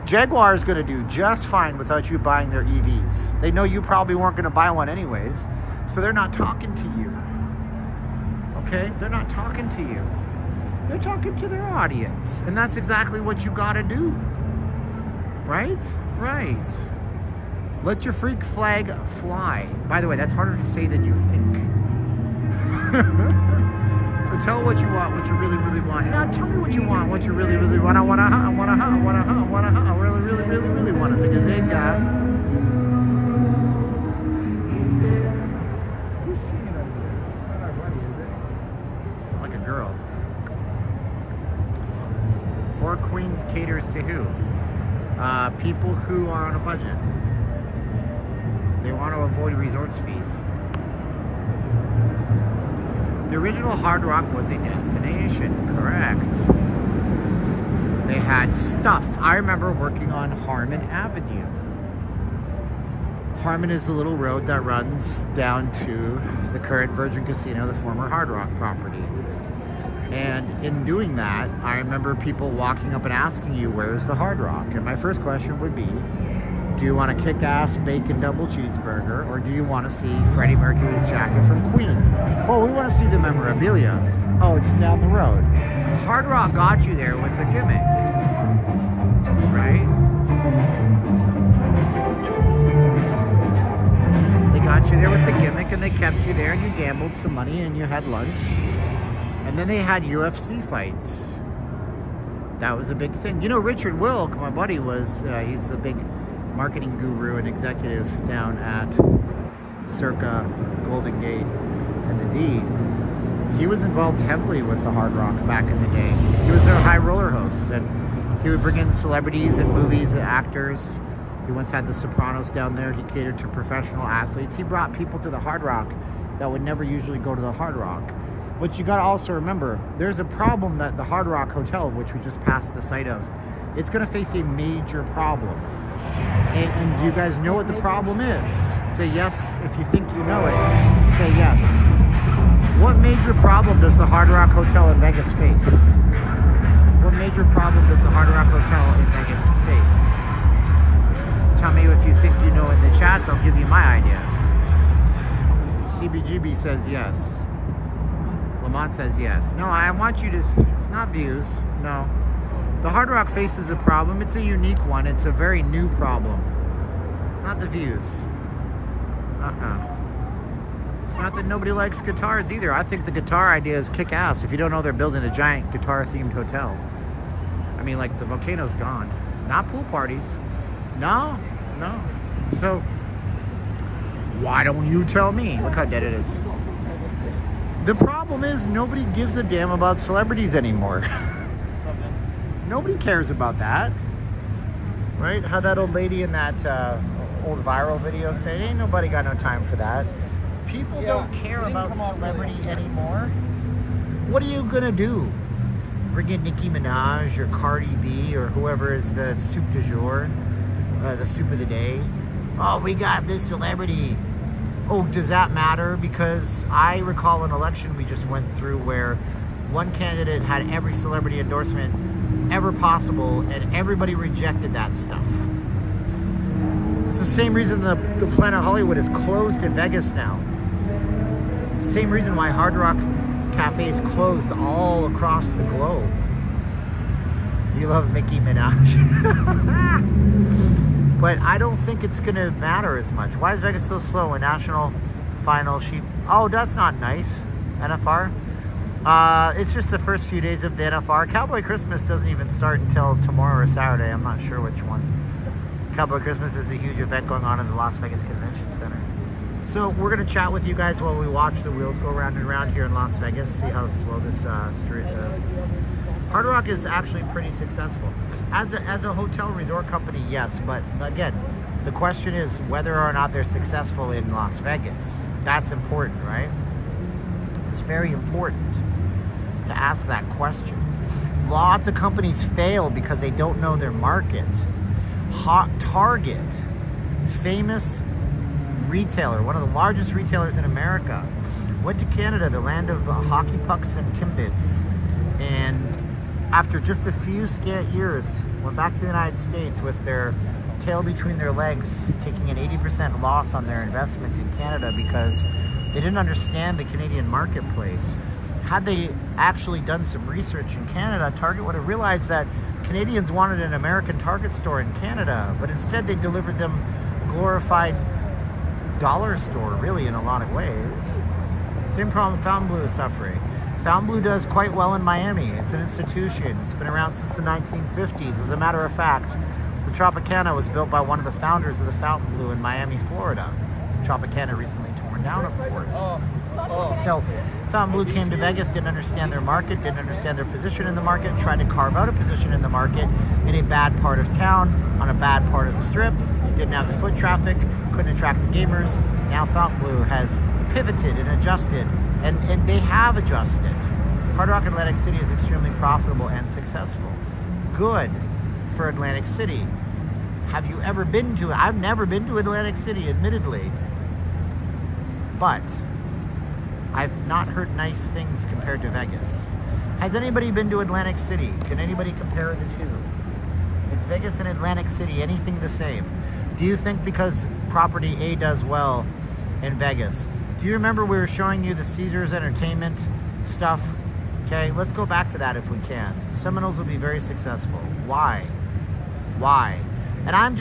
S1: Jaguar is going to do just fine without you buying their EVs. They know you probably weren't going to buy one anyways, so they're not talking to you. Okay? They're not talking to you. They're talking to their audience, and that's exactly what you got to do. Right? Right. Let your freak flag fly. By the way, that's harder to say than you think. So tell what you want, what you really, really want. Now tell me what you want, what you really, really want. I want to I really, really, really, really want. It's a gazette.
S2: Who's singing over there? It's not our buddy, is it?
S1: It's like a girl. Four Queens caters to who? People who are on a budget. They want to avoid resorts fees. The original Hard Rock was a destination, correct. They had stuff. I remember working on Harmon Avenue. Harmon is the little road that runs down to the current Virgin Casino, the former Hard Rock property. And in doing that, I remember people walking up and asking you, where's the Hard Rock? And my first question would be, do you want a kick-ass bacon double cheeseburger, or do you want to see Freddie Mercury's jacket from Queen? Oh, we want to see the memorabilia. Oh, it's down the road. Hard Rock got you there with a gimmick, right? They got you there with the gimmick, and they kept you there, and you gambled some money, and you had lunch. And then they had UFC fights. That was a big thing. Richard Wilk, my buddy, he's the big marketing guru and executive down at circa Golden Gate and the D. He was involved heavily with the Hard Rock back in the day. He was their high roller host, and he would bring in celebrities and movies and actors. He once had the Sopranos down there. He catered to professional athletes. He brought people to the Hard Rock that would never usually go to the Hard Rock. But you got to also remember, there's a problem that the Hard Rock Hotel, which we just passed the site of, it's going to face a major problem. And do you guys know what the problem is? Say yes if you think you know it. Say yes. What major problem does the Hard Rock Hotel in Vegas face? What major problem does the Hard Rock Hotel in Vegas face? Tell me if you think you know in the chats. I'll give you my ideas. CBGB says yes. Lamont says yes. No, I want you to... It's not views. No. The Hard Rock faces a problem. It's a unique one. It's a very new problem. It's not the views. It's not that nobody likes guitars either. I think the guitar idea is kick-ass. If you don't know, they're building a giant guitar-themed hotel. I mean, like, the volcano's gone. Not pool parties. No. So, why don't you tell me? Look how dead it is. The problem is nobody gives a damn about celebrities anymore. Nobody cares about that. Right? How that old lady in that old viral video said, ain't nobody got no time for that. People don't care about celebrity anymore. What are you gonna do? Bring in Nicki Minaj or Cardi B or whoever is the soup du jour, the soup of the day? Oh, we got this celebrity. Oh, does that matter? Because I recall an election we just went through where one candidate had every celebrity endorsement ever possible and everybody rejected that stuff. It's the same reason the Planet Hollywood is closed in Vegas now. It's the same reason why Hard Rock cafes closed all across the globe. You love Nicki Minaj. But I don't think it's going to matter as much. Why is Vegas so slow? A national final sheep. Oh, that's not nice. NFR. It's just the first few days of the NFR. Cowboy Christmas doesn't even start until tomorrow or Saturday. I'm not sure which one. Cowboy Christmas is a huge event going on in the Las Vegas Convention Center. So we're going to chat with you guys while we watch the wheels go round and round here in Las Vegas. See how slow this street... Hard Rock is actually pretty successful. As a hotel resort company, yes. But again, the question is whether or not they're successful in Las Vegas. That's important, right? It's very important to ask that question. Lots of companies fail because they don't know their market. Target, famous retailer, one of the largest retailers in America, went to Canada, the land of hockey pucks and Timbits, and after just a few scant years, went back to the United States with their tail between their legs, taking an 80% loss on their investment in Canada because they didn't understand the Canadian marketplace. Had they actually done some research in Canada, Target would have realized that Canadians wanted an American Target store in Canada, but instead they delivered them a glorified dollar store, really, in a lot of ways. Same problem Fontainebleau is suffering. Fontainebleau does quite well in Miami. It's an institution. It's been around since the 1950s. As a matter of fact, the Tropicana was built by one of the founders of the Fontainebleau in Miami, Florida. Tropicana recently torn down, of course. So Fontainebleau came to Vegas, didn't understand their market, didn't understand their position in the market, tried to carve out a position in the market in a bad part of town, on a bad part of the strip, didn't have the foot traffic, couldn't attract the gamers. Now Fontainebleau has pivoted and adjusted, and they have adjusted. Hard Rock Atlantic City is extremely profitable and successful. Good for Atlantic City. Have you ever been to it? I've never been to Atlantic City, admittedly. But I've not heard nice things compared to Vegas. Has anybody been to Atlantic City? Can anybody compare the two? Is Vegas and Atlantic City anything the same? Do you think because property A does well in Vegas? Do you remember we were showing you the Caesars Entertainment stuff? Okay, let's go back to that if we can. The Seminoles will be very successful. Why? Why? And I know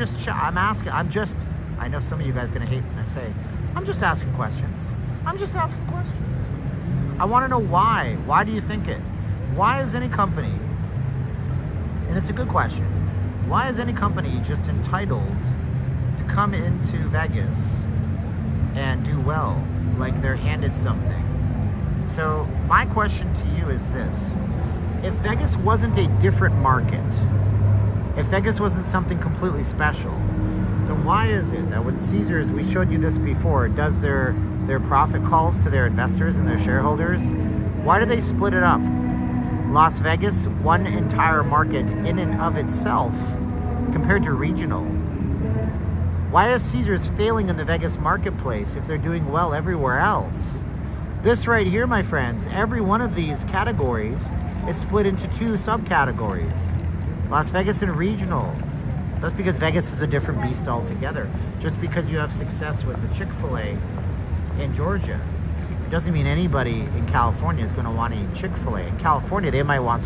S1: some of you guys are going to hate when I say, I'm just asking questions. I'm just asking questions. I want to know why. Why do you think it? Why is any company, and it's a good question, why is any company just entitled to come into Vegas and do well, like they're handed something. So my question to you is this. If Vegas wasn't a different market, if Vegas wasn't something completely special, then why is it that when Caesars, we showed you this before, does their profit calls to their investors and their shareholders, why do they split it up? Las Vegas, one entire market in and of itself, compared to regional. Why is Caesars failing in the Vegas marketplace if they're doing well everywhere else? This right here, my friends, every one of these categories is split into two subcategories. Las Vegas and regional. That's because Vegas is a different beast altogether. Just because you have success with the Chick-fil-A in Georgia, it doesn't mean anybody in California is going to want to eat Chick-fil-A. In California, they might want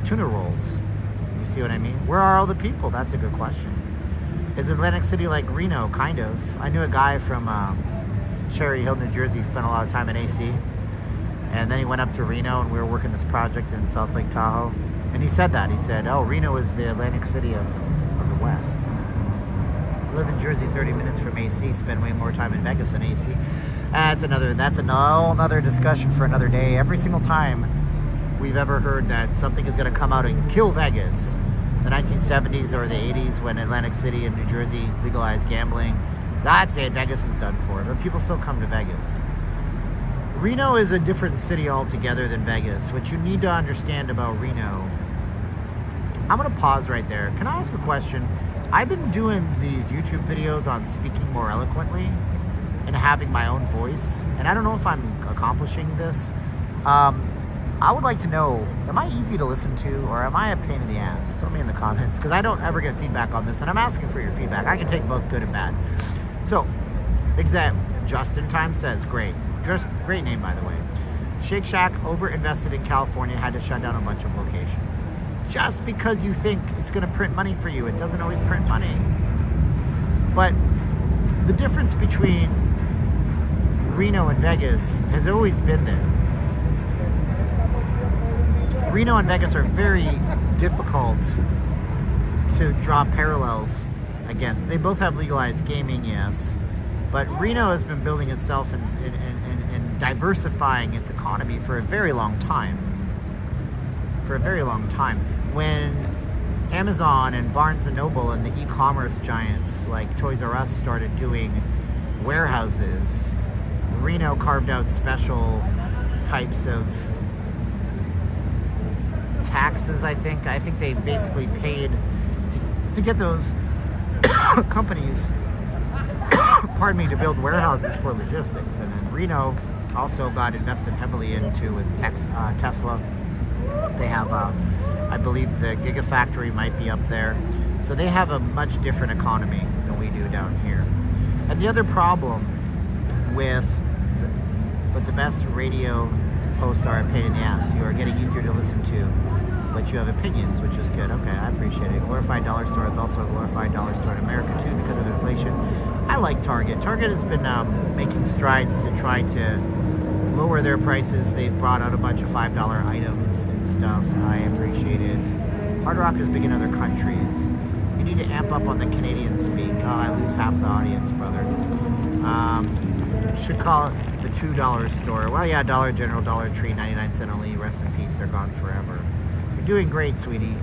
S1: tuna rolls. You see what I mean? Where are all the people? That's a good question. Is Atlantic City like Reno? Kind of. I knew a guy from Cherry Hill, New Jersey. He spent a lot of time in AC. And then he went up to Reno, and we were working this project in South Lake Tahoe. And he said that. He said, oh, Reno is the Atlantic City of the West. I live in Jersey, 30 minutes from AC. Spend way more time in Vegas than AC. That's another discussion for another day. Every single time we've ever heard that something is going to come out and kill Vegas, the 1970s or the 80s when Atlantic City and New Jersey legalized gambling, that's it. Vegas is done for. But people still come to Vegas. Reno is a different city altogether than Vegas. What you need to understand about Reno, I'm going to pause right there. Can I ask a question? I've been doing these YouTube videos on speaking more eloquently and having my own voice, and I don't know if I'm accomplishing this. I would like to know, am I easy to listen to, or am I a pain in the ass? Tell me in the comments, because I don't ever get feedback on this, and I'm asking for your feedback. I can take both good and bad. So, Justin Time says, great. Just great name, by the way. Shake Shack over-invested in California, had to shut down a bunch of locations. Just because you think it's going to print money for you, it doesn't always print money. But the difference between Reno and Vegas has always been there. Reno and Vegas are very difficult to draw parallels against. They both have legalized gaming, yes, but Reno has been building itself and diversifying its economy for a very long time. When Amazon and Barnes & Noble and the e-commerce giants like Toys R Us started doing warehouses, Reno carved out special types of taxes, I think. I think they basically paid to get those companies, to build warehouses for logistics. And then Reno also got invested heavily into with Tesla. They have, I believe the Gigafactory might be up there. So they have a much different economy than we do down here. And the other problem with, but the best radio hosts are a pain in the ass. You are getting easier to listen to, but you have opinions, which is good. Okay, I appreciate it. Glorified Dollar Store is also a glorified dollar store in America too because of inflation. I like Target. Target has been making strides to try to lower their prices. They've brought out a bunch of $5 items and stuff. I appreciate it. Hard Rock is big in other countries. You need to amp up on the Canadian speak. Oh, I lose half the audience, brother. Should call it the $2 store. Well, yeah, Dollar General, Dollar Tree, 99-cent only. Rest in peace. They're gone forever. You're doing great, sweetie.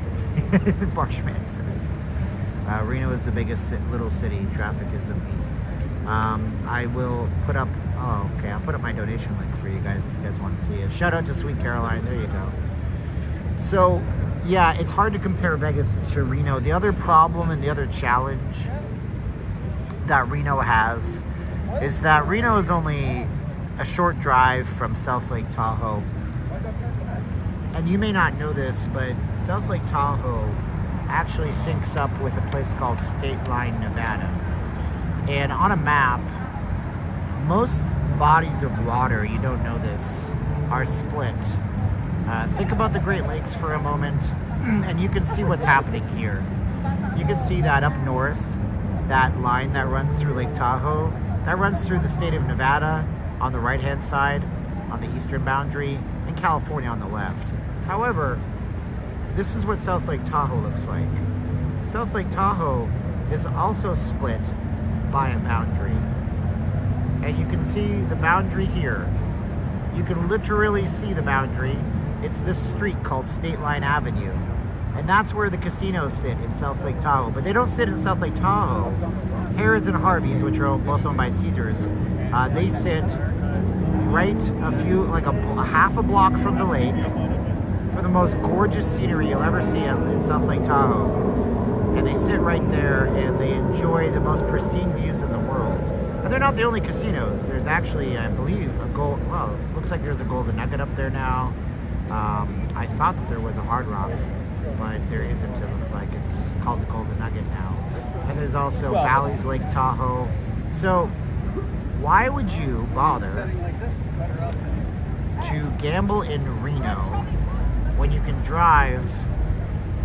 S1: Barshman says. Reno is the biggest little city. Traffic is a beast. I will put up, I'll put up my donation link for you guys if you guys want to see it. Shout out to Sweet Caroline. There you go. So, yeah, it's hard to compare Vegas to Reno. The other problem and the other challenge that Reno has is that Reno is only a short drive from South Lake Tahoe. And you may not know this, but South Lake Tahoe actually syncs up with a place called State Line, Nevada. And on a map, most bodies of water, you don't know this, are split. Think about the Great Lakes for a moment, and you can see what's happening here. You can see that up north, that line that runs through Lake Tahoe, that runs through the state of Nevada on the right-hand side, on the eastern boundary, and California on the left. However, this is what South Lake Tahoe looks like. South Lake Tahoe is also split by a boundary. And you can see the boundary here. You can literally see the boundary. It's this street called State Line Avenue. And that's where the casinos sit in South Lake Tahoe. But they don't sit in South Lake Tahoe. Harrah's and Harvey's, which are both owned by Caesars, they sit right a half a block from the lake for the most gorgeous scenery you'll ever see in South Lake Tahoe. And they sit right there and they enjoy the most pristine views in the world. And they're not the only casinos. There's actually, I believe, looks like there's a Golden Nugget up there now. I thought that there was a Hard Rock, but there isn't. It looks like it's called the Golden Nugget now. And there's also Bally's Lake Tahoe. So why would you bother to gamble in Reno when you can drive,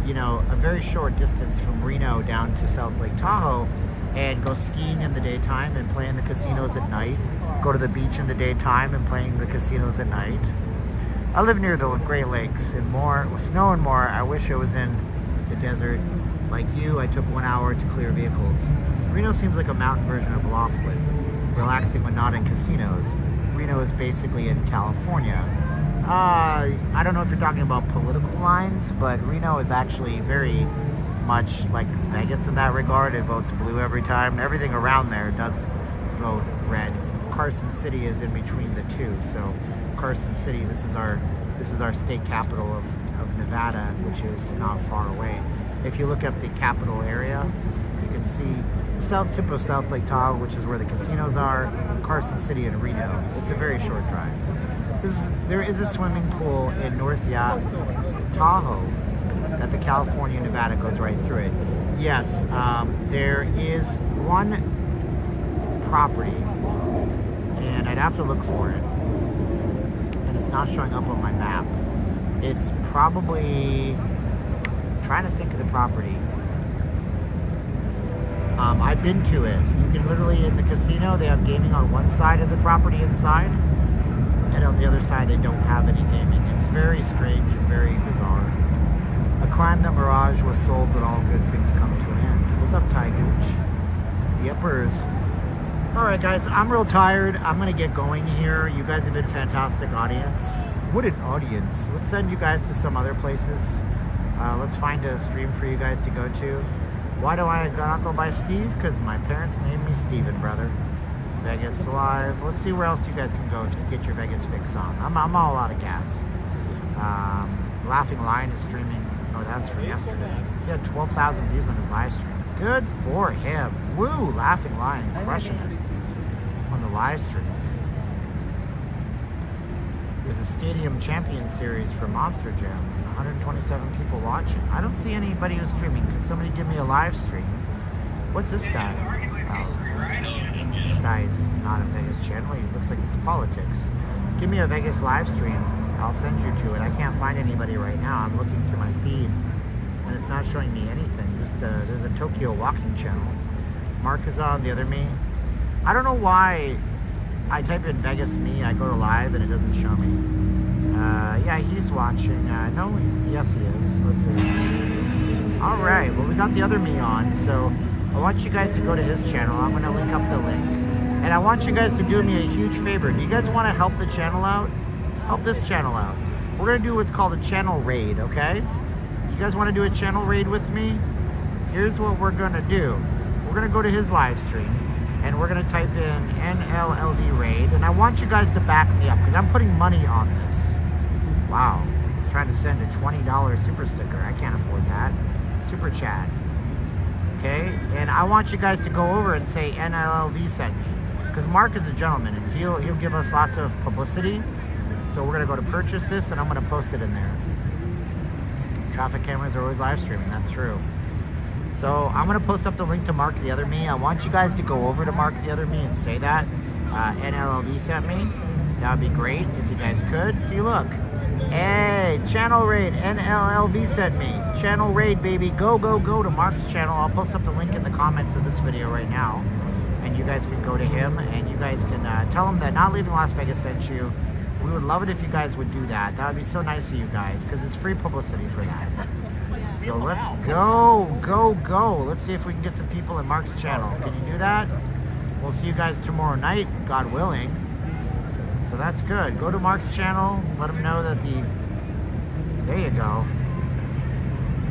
S1: a very short distance from Reno down to South Lake Tahoe and go skiing in the daytime and play in the casinos at night, go to the beach in the daytime and play in the casinos at night? I live near the Great Lakes and more, with snow and more. I wish I was in the desert. Like you, I took 1 hour to clear vehicles. Reno seems like a mountain version of Laughlin, relaxing when not in casinos. Reno is basically in California. I don't know if you're talking about political lines, but Reno is actually very much like Vegas in that regard. It votes blue every time. Everything around there does vote red. Carson City is in between the two. So Carson City, this is our state capital of Nevada, which is not far away. If you look up the capital area, you can see the south tip of South Lake Tahoe, which is where the casinos are, Carson City and Reno. It's a very short drive. There is a swimming pool in North Yacht, Tahoe, that the California-Nevada goes right through it. Yes, there is one property, and I'd have to look for it, and it's not showing up on my map. It's probably, trying to think of the property. I've been to it. You can literally, in the casino, they have gaming on one side of the property inside, and on the other side they don't have any gaming. It's very strange and very bizarre. A crime that Mirage was sold, but all good things come to an end. What's up, Ty Gooch? Yippers. Alright guys, I'm real tired. I'm gonna get going here. You guys have been a fantastic audience. What an audience. Let's send you guys to some other places. Let's find a stream for you guys to go to. Why do I not go by Steve? Because my parents named me Steven, brother. Vegas Live. Let's see where else you guys can go if you get your Vegas fix on. I'm all out of gas. Laughing Lion is streaming. Oh, that's from yesterday. He had 12,000 views on his live stream. Good for him. Woo! Laughing Lion crushing it on the live streams. There's a Stadium Champion Series for Monster Jam. 127 people watching. I don't see anybody who's streaming. Can somebody give me a live stream? What's this guy? Oh, this guy's not a Vegas channel. He looks like he's politics. Give me a Vegas live stream. I'll send you to it. I can't find anybody right now. I'm looking through my feed and it's not showing me anything. Just there's a Tokyo walking channel. Mark is on, the other me. I don't know why I type in Vegas me, I go to live and it doesn't show me. Yeah, he's watching. No, yes he is. Let's see. All right, well we got the other me on, so I want you guys to go to his channel. I'm gonna link up the link. And I want you guys to do me a huge favor. Do you guys wanna help the channel out? Help this channel out. We're gonna do what's called a channel raid, okay? You guys wanna do a channel raid with me? Here's what we're gonna do. We're gonna go to his live stream and we're gonna type in NLLV raid, and I want you guys to back me up because I'm putting money on this. Wow, he's trying to send a $20 super sticker. I can't afford that. Super chat. Okay, and I want you guys to go over and say NLLV sent me, because Mark is a gentleman and he'll give us lots of publicity. So we're gonna go to purchase this and I'm gonna post it in there. Traffic cameras are always live streaming, that's true. So I'm gonna post up the link to Mark the Other Me. I want you guys to go over to Mark the Other Me and say that NLLV sent me. That would be great if you guys could. See, look. Hey, channel raid, NLLV sent me. Channel raid, baby. Go, go, go to Mark's channel. I'll post up the link in the comments of this video right now. And you guys can go to him and you guys can tell him that Not Leaving Las Vegas sent you. We would love it if you guys would do that. That would be so nice of you guys because it's free publicity for that. So let's go, go, go. Let's see if we can get some people in Mark's channel. Can you do that? we'll see you guys tomorrow night, God willing. So that's good. Go to Mark's channel. Let him know that there you go.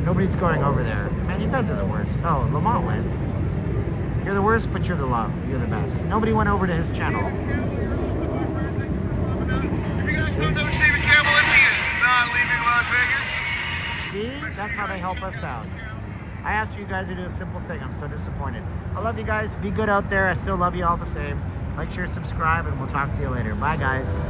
S1: Nobody's going over there. Man, you guys are the worst. Oh, Lamont went. You're the worst, but you're the love. You're the best. Nobody went over to his channel.
S2: If you guys don't know Steven Campbell, he is not leaving Las Vegas.
S1: See? That's how they help us out. I asked you guys to do a simple thing. I'm so disappointed. I love you guys. Be good out there. I still love you all the same. Like, share, subscribe, and we'll talk to you later. Bye, guys.